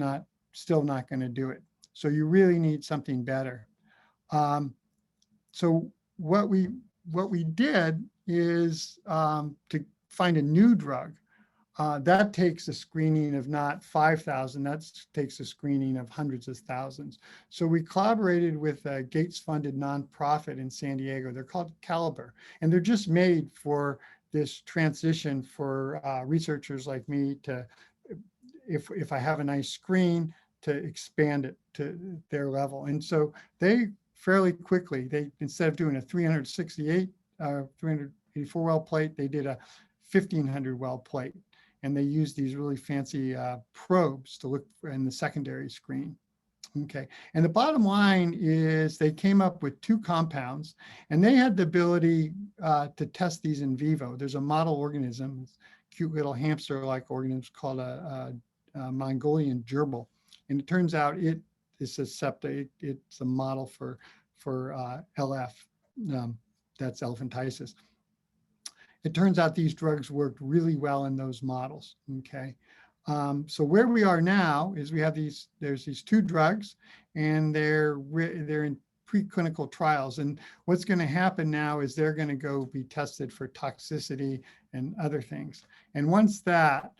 still not going to do it. So you really need something better. So what we did is to find a new drug. That takes a screening of not 5,000, that takes a screening of hundreds of thousands. So we collaborated with a Gates-funded nonprofit in San Diego. They're called Caliber, and they're just made for this transition for researchers like me to, if I have a nice screen, to expand it to their level. And so they fairly quickly, instead of doing a 384 well plate, they did a 1,500 well plate. And they used these really fancy probes to look in the secondary screen. Okay, and the bottom line is they came up with 2 compounds, and they had the ability to test these in vivo. There's a model organism, cute little hamster-like organism called a Mongolian gerbil. And it turns out it is a septa. It's a model for LF, that's elephantiasis. It turns out these drugs worked really well in those models, okay? So where we are now is we have there's these 2 drugs, and they're in preclinical trials. And what's going to happen now is they're going to go be tested for toxicity and other things. And once that,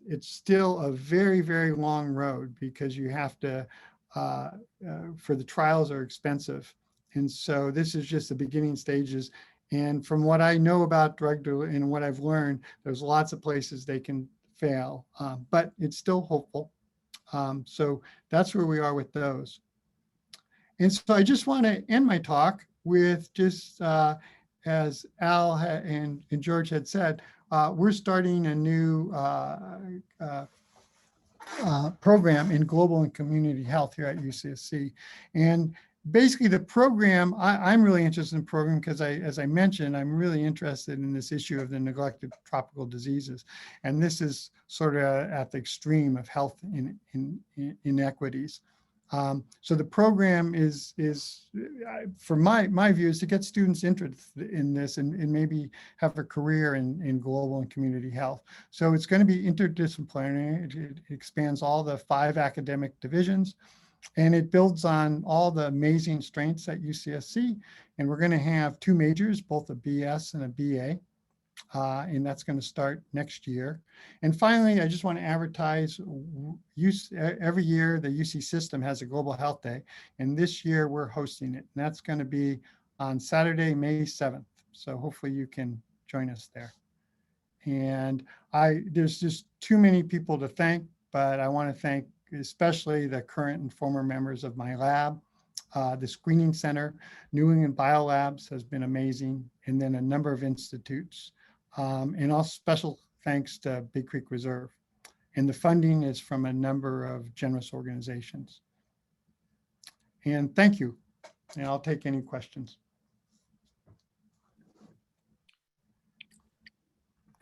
it's still a very, very long road, because you have to, for the trials are expensive. And so this is just the beginning stages. And from what I know about drug and what I've learned, there's lots of places they can fail, but it's still hopeful. So that's where we are with those. And so I just want to end my talk with just, as Al and George had said, we're starting a new program in global and community health here at UCSC. And basically the program, I'm really interested in the program because as I mentioned, I'm really interested in this issue of the neglected tropical diseases. And this is sort of at the extreme of health inequities. So the program is for my view, is to get students interested in this and maybe have a career in global and community health. So it's going to be interdisciplinary. It expands all the 5 academic divisions, and it builds on all the amazing strengths at UCSC. And we're going to have 2 majors, both a BS and a BA. And that's going to start next year. And finally, I just want to advertise, every year the UC system has a Global Health Day, and this year we're hosting it. And that's going to be on Saturday, May 7th. So hopefully you can join us there. And there's just too many people to thank, but I want to thank especially the current and former members of my lab. The screening center, New England Biolabs has been amazing, and then a number of institutes. And also special thanks to Big Creek Reserve. And the funding is from a number of generous organizations. And thank you. And I'll take any questions.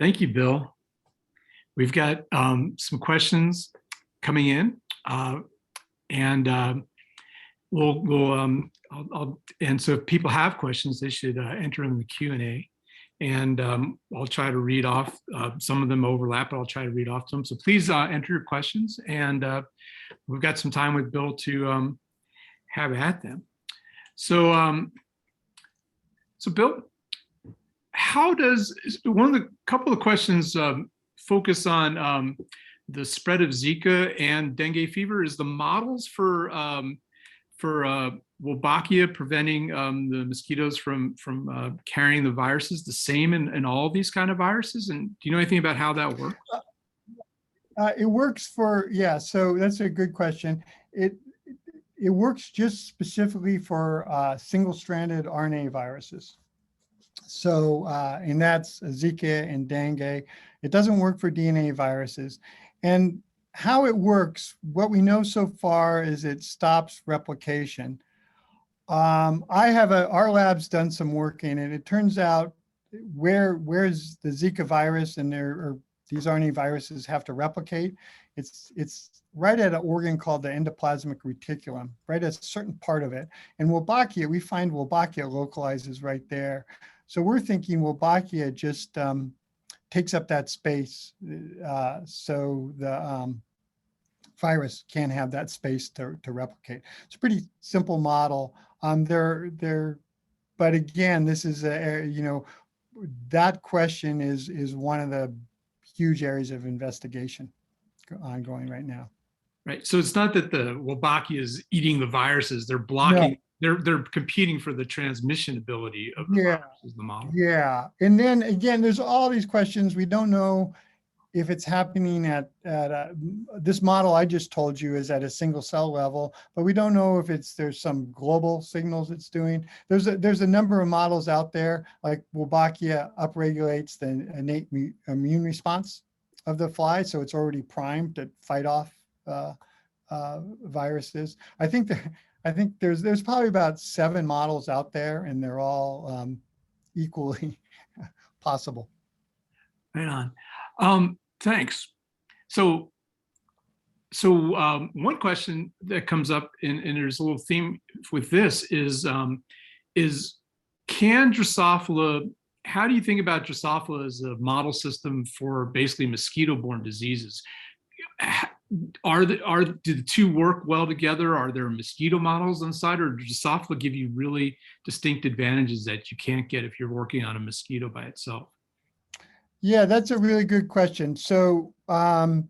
Thank you, Bill. We've got some questions coming in, and and so if people have questions, they should enter them in the Q&A. And I'll try to read off, some of them overlap, but I'll try to read off them. So please enter your questions, and we've got some time with Bill to have at them. So, so Bill, how does, couple of questions focus on the spread of Zika and dengue fever? Is the models for Wolbachia preventing the mosquitoes from carrying the viruses the same in all these kind of viruses? And do you know anything about how that works? It works for, yeah, so that's a good question. It works just specifically for single-stranded RNA viruses. So, and that's Zika and dengue. It doesn't work for DNA viruses. And how it works, what we know so far is it stops replication. Our lab's done some work in it. It turns out where's the Zika virus and these RNA viruses have to replicate. It's right at an organ called the endoplasmic reticulum, right at a certain part of it. And Wolbachia, we find Wolbachia localizes right there. So we're thinking Wolbachia just takes up that space, so the virus can have that space to replicate. It's a pretty simple model. But again, this is that question is one of the huge areas of investigation ongoing right now. Right. So it's not that the Wolbachia is eating the viruses; they're blocking. No. They're competing for the transmission ability of the virus, is the model. Yeah. And then again, there's all these questions. We don't know if it's happening at this model I just told you is at a single cell level, but we don't know if there's some global signals it's doing. There's a number of models out there, like Wolbachia upregulates the innate immune response of the fly, so it's already primed to fight off viruses. I think there's probably about 7 models out there, and they're all equally possible. Right on. Thanks. So one question that comes up, and there's a little theme with this is can Drosophila, how do you think about Drosophila as a model system for basically mosquito-borne diseases? Do the two work well together? Are there mosquito models on the side, or does Drosophila give you really distinct advantages that you can't get if you're working on a mosquito by itself? Yeah, that's a really good question. So Drosophila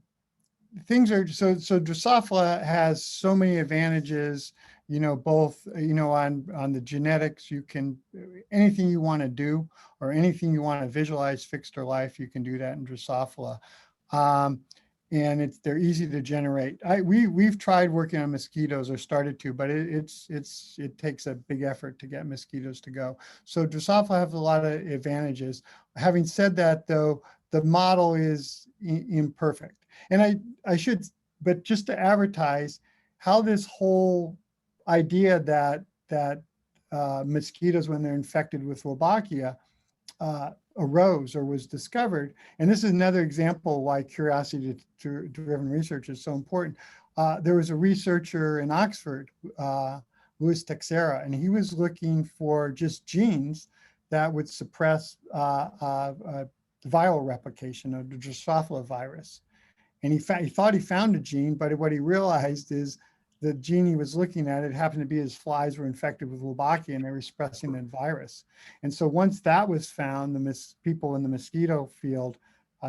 has so many advantages, both, on the genetics. You can, anything you want to do or anything you want to visualize fixed or life, you can do that in Drosophila. And they're easy to generate. We've tried working on mosquitoes, or started to, but it takes a big effort to get mosquitoes to go. So Drosophila have a lot of advantages. Having said that, though, the model is imperfect. And but just to advertise how this whole idea that mosquitoes, when they're infected with Wolbachia, arose or was discovered. And this is another example why curiosity-driven research is so important. There was a researcher in Oxford, Louis Texera, and he was looking for just genes that would suppress viral replication of the Drosophila virus. And he thought he found a gene, but what he realized is the gene he was looking at, it happened to be his flies were infected with Wolbachia and they were expressing that virus. And so once that was found, the people in the mosquito field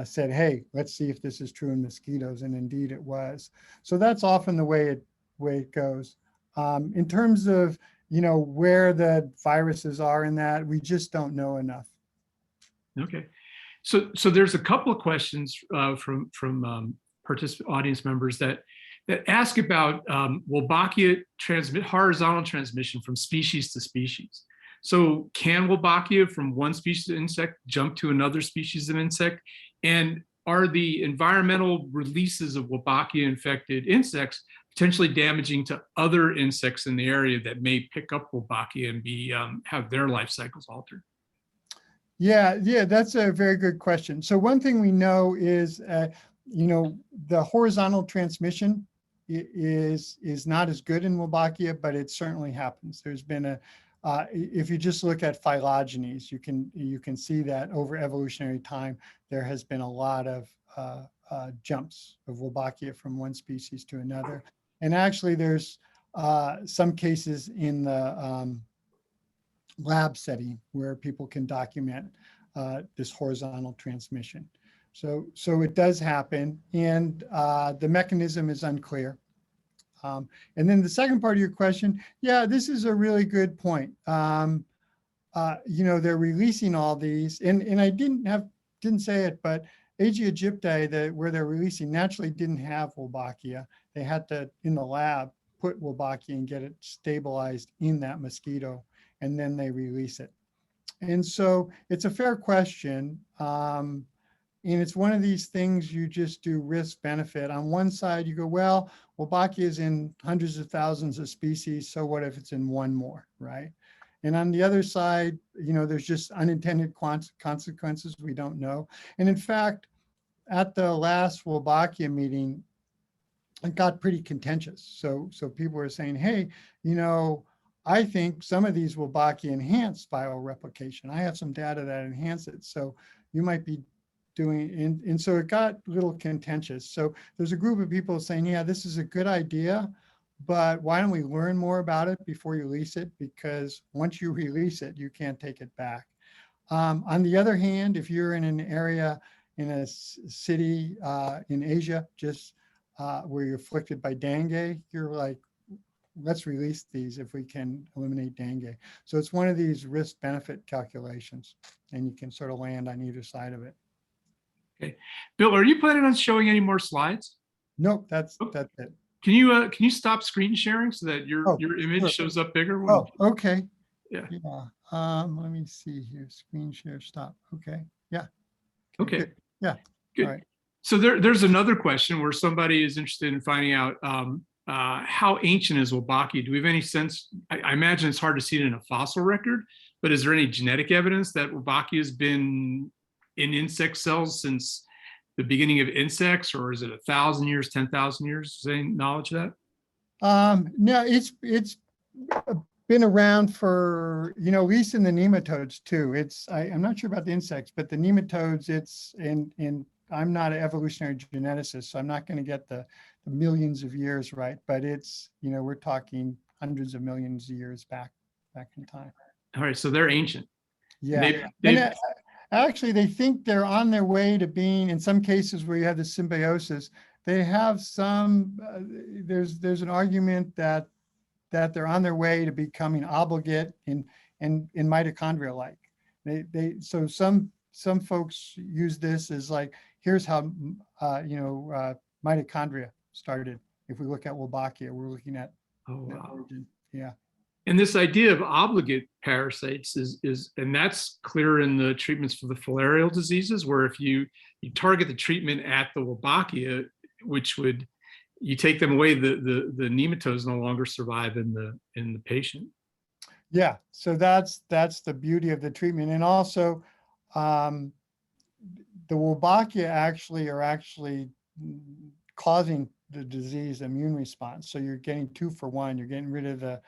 said, hey, let's see if this is true in mosquitoes. And indeed it was. So that's often the way it goes. In terms of, where the viruses are in that, we just don't know enough. Okay. So there's a couple of questions from audience members that ask about Wolbachia horizontal transmission from species to species. So can Wolbachia from one species of insect jump to another species of insect? And are the environmental releases of Wolbachia infected insects potentially damaging to other insects in the area that may pick up Wolbachia and have their life cycles altered? Yeah, that's a very good question. So one thing we know is, the horizontal transmission is not as good in Wolbachia, but it certainly happens. There's been if you just look at phylogenies, you can see that over evolutionary time, there has been a lot of jumps of Wolbachia from one species to another. And actually there's some cases in the lab setting where people can document this horizontal transmission. So it does happen, and the mechanism is unclear. And then the second part of your question, yeah, this is a really good point. They're releasing all these, and I didn't say it, but Aegia aegypti, where they're releasing, naturally didn't have Wolbachia. They had to, in the lab, put Wolbachia and get it stabilized in that mosquito, and then they release it. And so it's a fair question. And it's one of these things you just do risk benefit. On one side, you go, well, Wolbachia is in hundreds of thousands of species. So what if it's in one more, right? And on the other side, there's just unintended consequences we don't know. And in fact, at the last Wolbachia meeting, it got pretty contentious. So people were saying, hey, I think some of these Wolbachia enhance viral replication. I have some data that enhance it. So you might be doing, and so it got a little contentious. So there's a group of people saying, yeah, this is a good idea, but why don't we learn more about it before you release it? Because once you release it, you can't take it back. On the other hand, if you're in an area, in a city in Asia, just where you're afflicted by dengue, you're like, let's release these if we can eliminate dengue. So it's one of these risk benefit calculations, and you can sort of land on either side of it. Okay. Bill, are you planning on showing any more slides? Nope, that's it. Can you stop screen sharing so that your image sure. shows up bigger? Oh, okay. Yeah. Let me see here. Screen share stop. Okay. Yeah. Okay. Good. Yeah. Good. All right. So there's another question where somebody is interested in finding out how ancient is Wolbachia? Do we have any sense? I imagine it's hard to see it in a fossil record, but is there any genetic evidence that Wolbachia has been in insect cells since the beginning of insects, or is it 1,000 years, 10,000 years? Is there any knowledge of that? No, it's been around for, at least in the nematodes too. I'm not sure about the insects, but the nematodes, it's in I'm not an evolutionary geneticist, so I'm not going to get the millions of years right, but it's, we're talking hundreds of millions of years back in time. All right, so they're ancient. Yeah. Actually, they think they're on their way to being, in some cases where you have the symbiosis, they have some, there's an argument that they're on their way to becoming obligate and mitochondria-like. So some folks use this as like, here's how, mitochondria started. If we look at Wolbachia, we're looking at origin. Yeah. And this idea of obligate parasites is and that's clear in the treatments for the filarial diseases, where if you target the treatment at the Wolbachia, which would, you take them away, the nematodes no longer survive in the patient. Yeah, so that's the beauty of the treatment. And also the Wolbachia actually causing the disease immune response. So you're getting 2 for 1. You're getting rid of the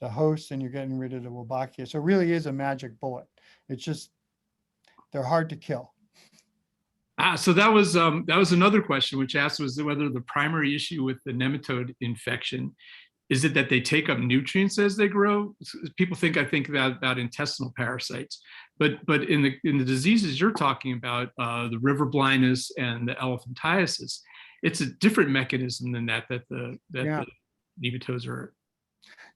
host and you're getting rid of the Wolbachia. So it really is a magic bullet. It's just, they're hard to kill. So that was another question which asked was whether the primary issue with the nematode infection is it that they take up nutrients as they grow. People think about intestinal parasites, but in the diseases you're talking about, the river blindness and the elephantiasis, it's a different mechanism than that the nematodes are.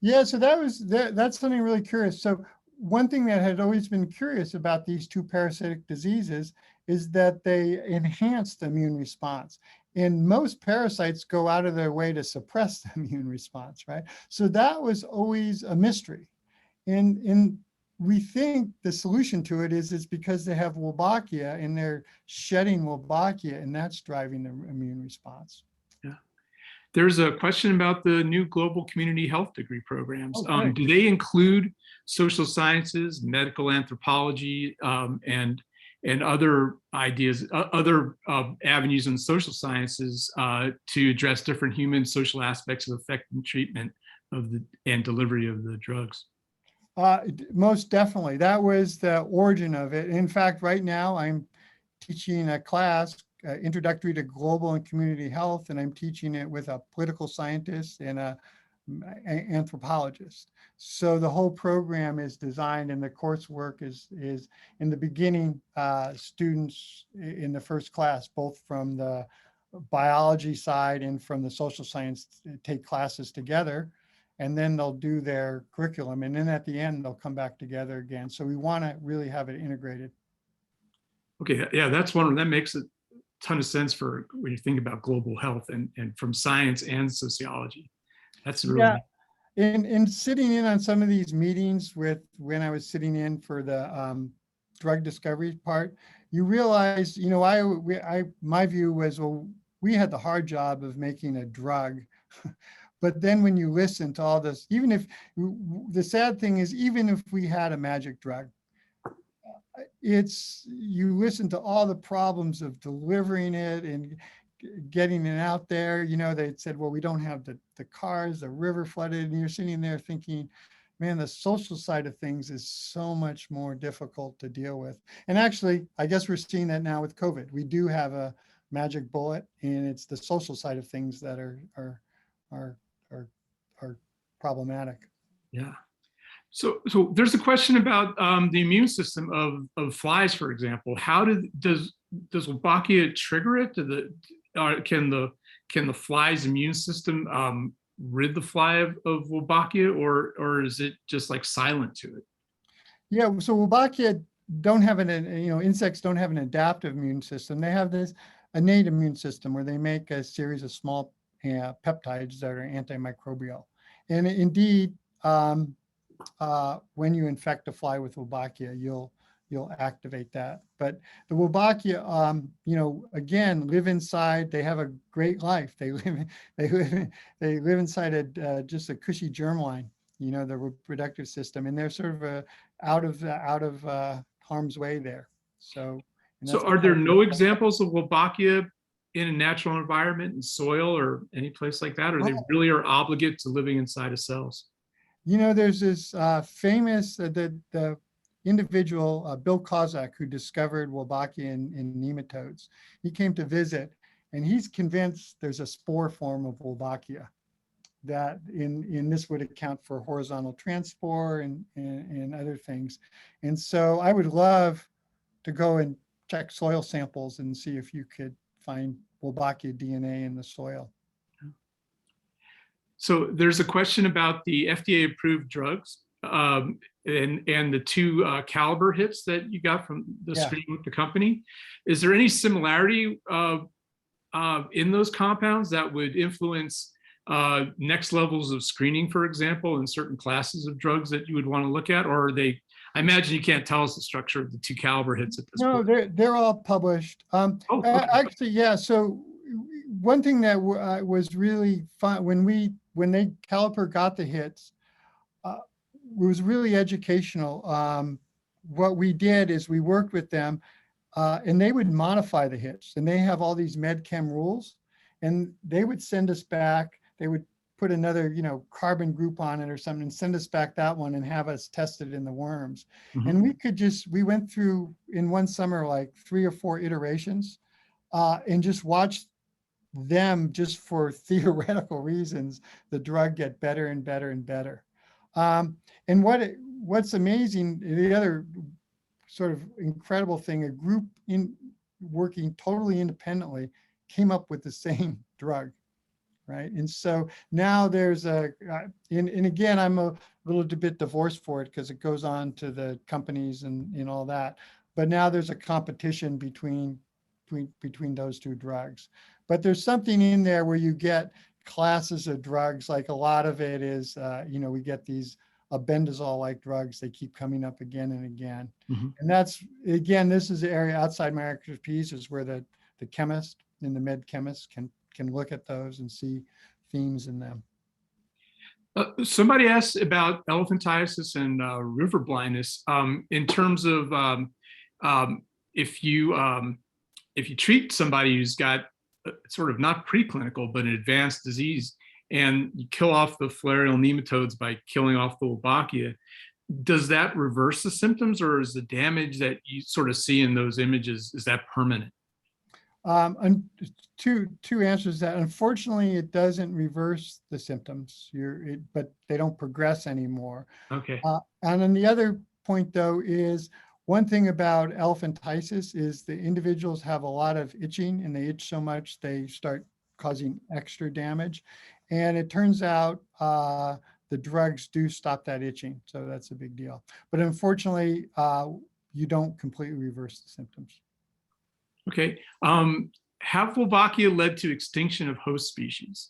Yeah, so that's something really curious. So one thing that had always been curious about these 2 parasitic diseases is that they enhance the immune response. And most parasites go out of their way to suppress the immune response, right? So that was always a mystery. And we think the solution to it is because they have Wolbachia and they're shedding Wolbachia, and that's driving the immune response. Yeah. There's a question about the new global community health degree programs. Oh, do they include social sciences, medical anthropology, and other ideas, other avenues in social sciences to address different human social aspects of effective treatment and delivery of the drugs? Most definitely. That was the origin of it. In fact, right now I'm teaching a class, Introductory to Global and Community Health, and I'm teaching it with a political scientist and an anthropologist. So the whole program is designed, and the coursework is in the beginning, students in the first class, both from the biology side and from the social science take classes together, and then they'll do their curriculum. And then at the end, they'll come back together again. So we want to really have it integrated. Okay, yeah, that makes a ton of sense for when you think about global health and from science and sociology. That's really Yeah. In sitting in on some of these meetings when I was sitting in for the drug discovery part, you realize, you know, my view was, well, we had the hard job of making a drug. But then when you listen to all this, even if the sad thing is, even if we had a magic drug, you listen to all the problems of delivering it and getting it out there. You know, they said, well, we don't have the cars, the river flooded, and you're sitting there thinking, man, the social side of things is so much more difficult to deal with. And actually, I guess we're seeing that now with COVID. We do have a magic bullet, and it's the social side of things that are problematic. Yeah. So there's a question about the immune system of flies, for example. How does Wolbachia trigger it? Can the fly's immune system rid the fly of Wolbachia, or is it just like silent to it? Yeah, so Wolbachia don't have insects don't have an adaptive immune system. They have this innate immune system where they make a series of small peptides that are antimicrobial. And indeed, when you infect a fly with Wolbachia, you'll activate that. But the Wolbachia, again, live inside. They have a great life. They live inside just a cushy germline, the reproductive system, and they're sort of out of harm's way there. So are there no examples of Wolbachia in a natural environment, in soil or any place like that, or they really are obligate to living inside of cells? There's this famous, the individual, Bill Kozak, who discovered Wolbachia in nematodes. He came to visit, and he's convinced there's a spore form of Wolbachia that in this would account for horizontal transport and other things. And so I would love to go and check soil samples and see if you could find Wolbachia DNA in the soil. So there's a question about the FDA approved drugs and the 2 caliber hits that you got from the screen with the company. Is there any similarity in those compounds that would influence next levels of screening, for example, in certain classes of drugs that you would want to look at? Or are they, I imagine you can't tell us the structure of the 2 caliber hits at this point. No, they're all published. Okay. Actually, yeah. So one thing that was really fun when Caliper got the hits, it was really educational. What we did is we worked with them, and they would modify the hits, and they have all these med chem rules, and they would send us back. They would put another, carbon group on it or something and send us back that one and have us test it in the worms. Mm-hmm. And we went through in one summer, like 3 or 4 iterations, and just watched them, just for theoretical reasons, the drug get better and better and better. And what's amazing, the other sort of incredible thing, a group working totally independently came up with the same drug, right? And so now there's and again, I'm a little bit divorced for it because it goes on to the companies and all that. But now there's a competition between those 2 drugs. But there's something in there where you get classes of drugs, like a lot of it is, we get these albendazole-like drugs. They keep coming up again and again. Mm-hmm. And that's, again, this is the area outside my expertise, is where the chemist and the med chemist can look at those and see themes in them. Somebody asked about elephantiasis and river blindness in terms of if you treat somebody who's got sort of not preclinical, but an advanced disease, and you kill off the filarial nematodes by killing off the Wolbachia, does that reverse the symptoms, or is the damage that you sort of see in those images, is that permanent? And two answers to that. Unfortunately, it doesn't reverse the symptoms, but they don't progress anymore. Okay. And then the other point, though, is One thing about elephantiasis is the individuals have a lot of itching, and they itch so much they start causing extra damage. And it turns out the drugs do stop that itching. So that's a big deal. But unfortunately, you don't completely reverse the symptoms. Okay. Have Wolbachia led to extinction of host species?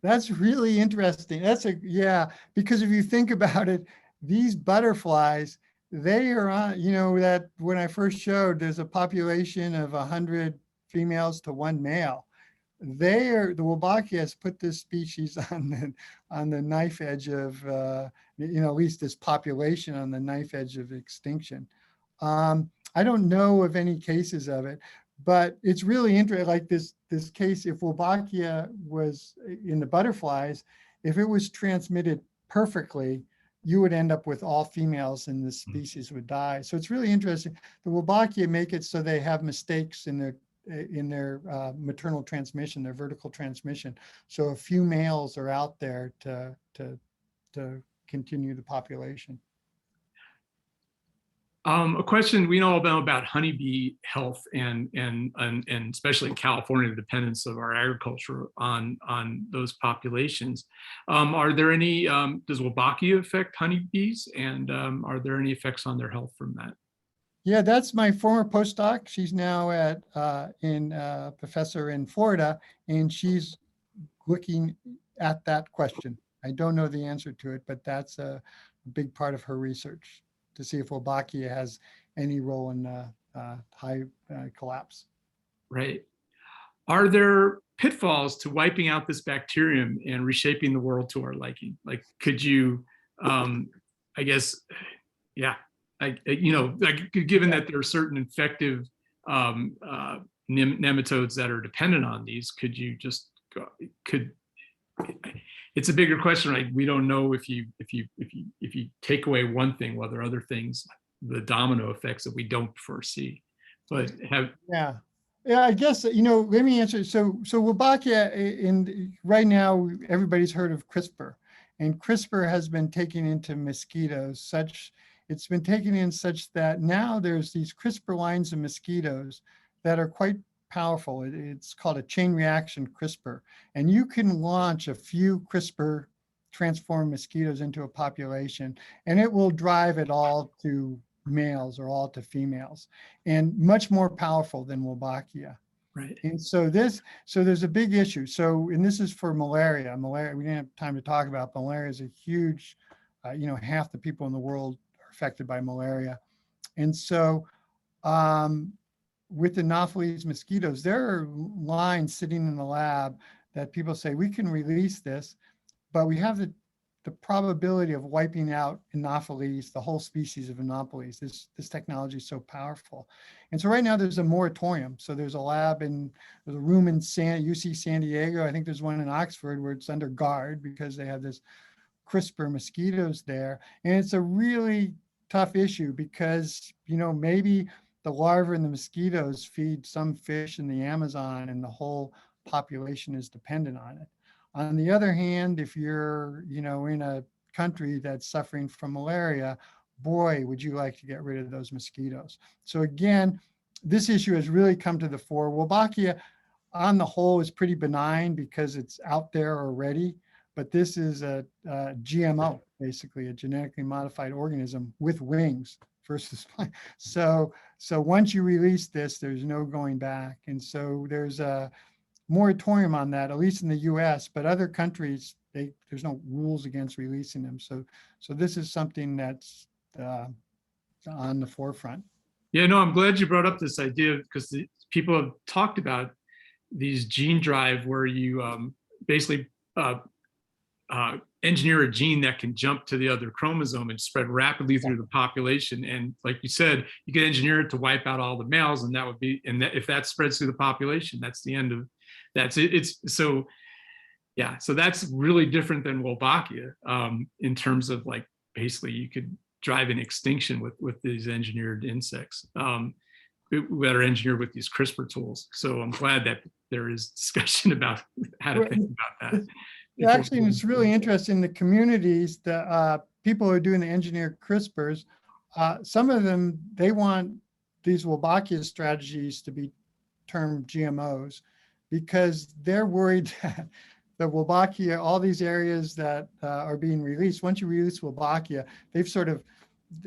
That's really interesting. Yeah, because if you think about it, these butterflies, they are on, that when I first showed, there's a population of 100 females to 1 male. The Wolbachia has put this species on the knife edge of, at least this population on the knife edge of extinction. I don't know of any cases of it, but it's really interesting, like this case, if Wolbachia was in the butterflies, if it was transmitted perfectly, you would end up with all females and the species would die. So it's really interesting. The Wolbachia make it so they have mistakes in their maternal transmission, their vertical transmission. So a few males are out there to continue the population. A question we know about honeybee health and especially in California, the dependence of our agriculture on those populations. Are there any, does Wolbachia affect honeybees, and are there any effects on their health from that? Yeah, that's my former postdoc. She's now at professor in Florida, and she's looking at that question. I don't know the answer to it, but that's a big part of her research, to see if Wolbachia has any role in high collapse. Right. Are there pitfalls to wiping out this bacterium and reshaping the world to our liking? Like, could you, I guess, yeah, given that there are certain infective nematodes that are dependent on these, could you just it's a bigger question, right? We don't know if you take away one thing, whether other things, the domino effects that we don't foresee. But yeah, I guess, let me answer. So Wolbachia, right now, everybody's heard of CRISPR, and CRISPR has been taken into mosquitoes it's been taken in such that now there's these CRISPR lines of mosquitoes that are quite powerful. It's called a chain reaction CRISPR, and you can launch a few CRISPR transformed mosquitoes into a population, and it will drive it all to males or all to females, and much more powerful than Wolbachia. Right. And so there's a big issue. And this is for malaria. Malaria, we didn't have time to talk about. Malaria is a huge, half the people in the world are affected by malaria. And so with Anopheles mosquitoes, there are lines sitting in the lab that people say, we can release this, but we have the probability of wiping out Anopheles, the whole species of Anopheles. This technology is so powerful. And so right now there's a moratorium. So there's a lab there's a room in UC San Diego. I think there's one in Oxford where it's under guard because they have this CRISPR mosquitoes there. And it's a really tough issue because, maybe the larvae and the mosquitoes feed some fish in the Amazon and the whole population is dependent on it. On the other hand, if you're, in a country that's suffering from malaria, boy, would you like to get rid of those mosquitoes. So again, this issue has really come to the fore. Wolbachia, on the whole, is pretty benign because it's out there already, but this is a GMO, basically a genetically modified organism with wings versus so once you release this, there's no going back. And so there's a moratorium on that, at least in the US, but other countries, there's no rules against releasing them. So this is something that's on the forefront. Yeah, no, I'm glad you brought up this idea because people have talked about these gene drive where you basically engineer a gene that can jump to the other chromosome and spread rapidly through the population. And like you said, you could engineer it to wipe out all the males, and that would be, and that, if that spreads through the population, that's the end of, that's it. It's so, yeah, so that's really different than Wolbachia in terms of like, basically you could drive an extinction with these engineered insects that are engineered with these CRISPR tools. So I'm glad that there is discussion about how to think about that. Actually, it's really interesting. The communities, the people who are doing the engineered CRISPRs some of them, they want these Wolbachia strategies to be termed GMOs because they're worried that the Wolbachia, all these areas that are being released, once you release Wolbachia, they've sort of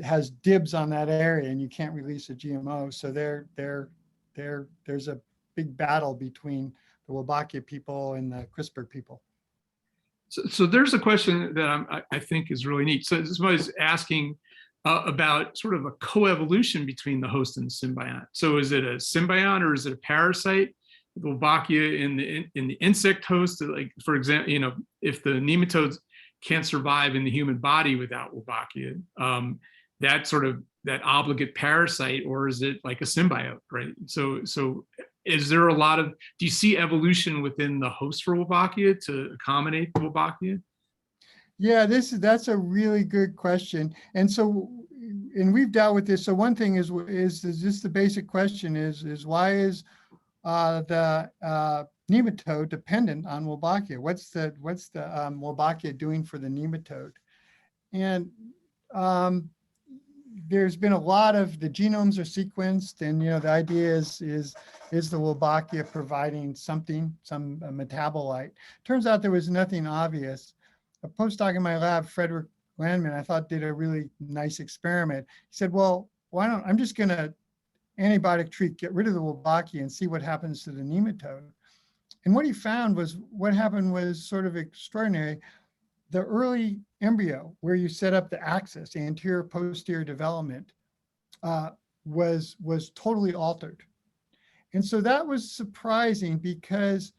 has dibs on that area and you can't release a GMO. So there's a big battle between the Wolbachia people and the CRISPR people. So there's a question that I think is really neat. So somebody's asking about sort of a coevolution between the host and the symbiont. So is it a symbiont or is it a parasite? The Wolbachia in the insect host, like for example, if the nematodes can't survive in the human body without Wolbachia, that obligate parasite, or is it like a symbiote, right? So is there a lot of, do you see evolution within the host for Wolbachia to accommodate the Wolbachia? Yeah, that's a really good question. And we've dealt with this. So one thing is just the basic question is why is the nematode dependent on Wolbachia? What's the Wolbachia doing for the nematode? And there's been a lot of, the genomes are sequenced, and the idea is the Wolbachia providing something, some metabolite? Turns out there was nothing obvious. A postdoc in my lab, Frederick Landman, I thought did a really nice experiment. He said, well, I'm just going to antibiotic treat, get rid of the Wolbachia and see what happens to the nematode. And what he found was, what happened was sort of extraordinary. The early embryo, where you set up the axis, anterior posterior development, was totally altered. And so that was surprising because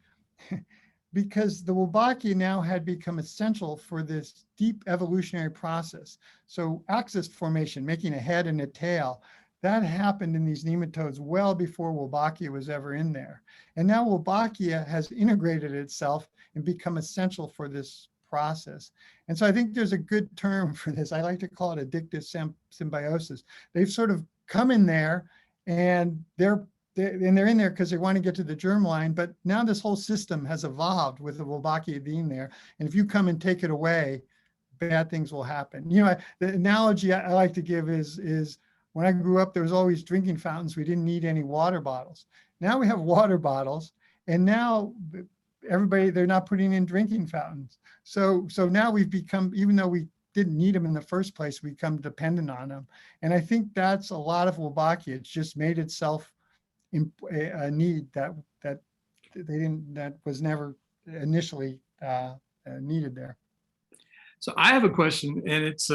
the Wolbachia now had become essential for this deep evolutionary process. So axis formation, making a head and a tail, that happened in these nematodes well before Wolbachia was ever in there. And now Wolbachia has integrated itself and become essential for this process. And so I think there's a good term for this. I like to call it addictive symbiosis. They've sort of come in there and they're in there because they want to get to the germline, but now this whole system has evolved with the Wolbachia being there. And if you come and take it away, bad things will happen. The analogy I like to give is when I grew up, there was always drinking fountains. We didn't need any water bottles. Now we have water bottles, and now everybody, they're not putting in drinking fountains. So now we've become, even though we didn't need them in the first place, we become dependent on them. And I think that's a lot of Wolbachia. It's just made itself a need that was never initially needed there. So I have a question, and it's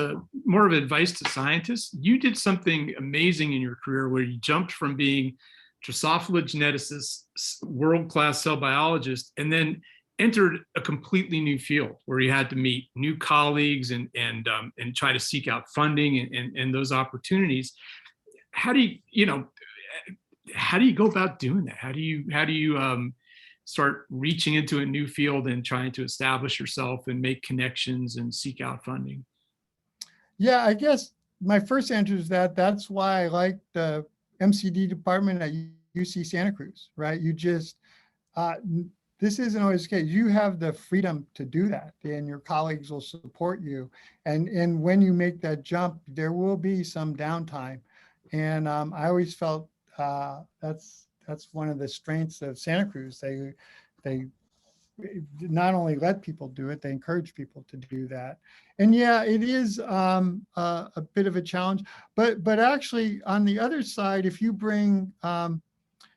more of advice to scientists. You did something amazing in your career where you jumped from being Drosophila geneticist, world-class cell biologist, and then entered a completely new field where you had to meet new colleagues and try to seek out funding and those opportunities. How do you go about doing that? How do you start reaching into a new field and trying to establish yourself and make connections and seek out funding? Yeah, I guess my first answer is that's why I like the MCD department at UC Santa Cruz, right? You just, this isn't always the case. You have the freedom to do that, and your colleagues will support you. And when you make that jump, there will be some downtime. And I always felt that's one of the strengths of Santa Cruz. They not only let people do it, they encourage people to do that. And yeah, it is a bit of a challenge, but actually on the other side, if you bring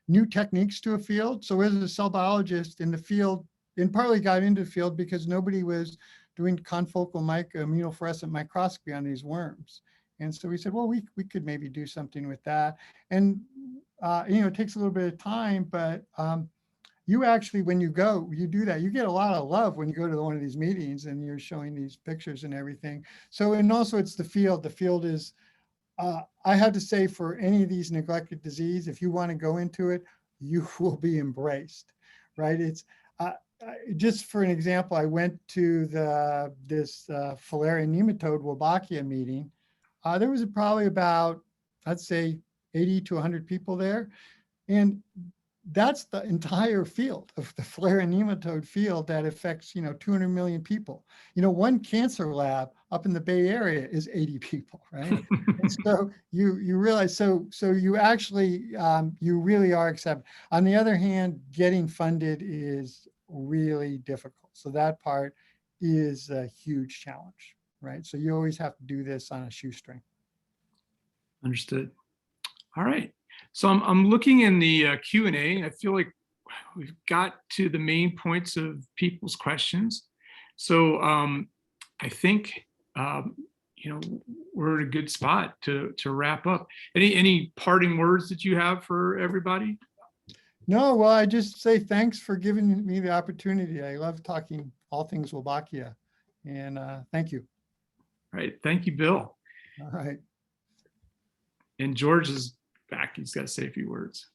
new techniques to a field, so as a cell biologist in the field, and partly got into the field because nobody was doing confocal immunofluorescent microscopy on these worms. And so we said, well, we could maybe do something with that. And it takes a little bit of time, but you actually, when you do that, you get a lot of love when you go to one of these meetings and you're showing these pictures and everything. So, and also it's the field. The field is, I have to say, for any of these neglected disease, if you want to go into it, you will be embraced, right? It's just for an example, I went to this Filaria nematode Wolbachia meeting. There was probably about, I'd say, 80 to 100 people there. And that's the entire field of the flare and nematode field that affects, 200 million people. One cancer lab up in the Bay Area is 80 people, right? And so you realize, so you actually, you really are accepted. On the other hand, getting funded is really difficult. So that part is a huge challenge, right? So you always have to do this on a shoestring. Understood. All right. So I'm looking in the Q&A. I feel like we've got to the main points of people's questions. So I think we're in a good spot to wrap up. Any parting words that you have for everybody? No, well, I just say thanks for giving me the opportunity. I love talking all things Wolbachia, and thank you. All right. Thank you, Bill. All right. And George is back. He's got to say a few words.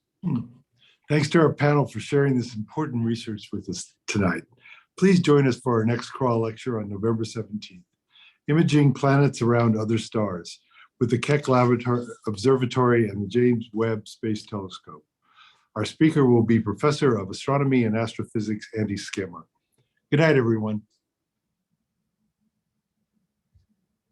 Thanks to our panel for sharing this important research with us tonight. Please join us for our next crawl lecture on November 17th, Imaging Planets Around Other Stars, with the Keck Observatory and the James Webb Space Telescope. Our speaker will be Professor of Astronomy and Astrophysics, Andy Skimmer. Good night, everyone.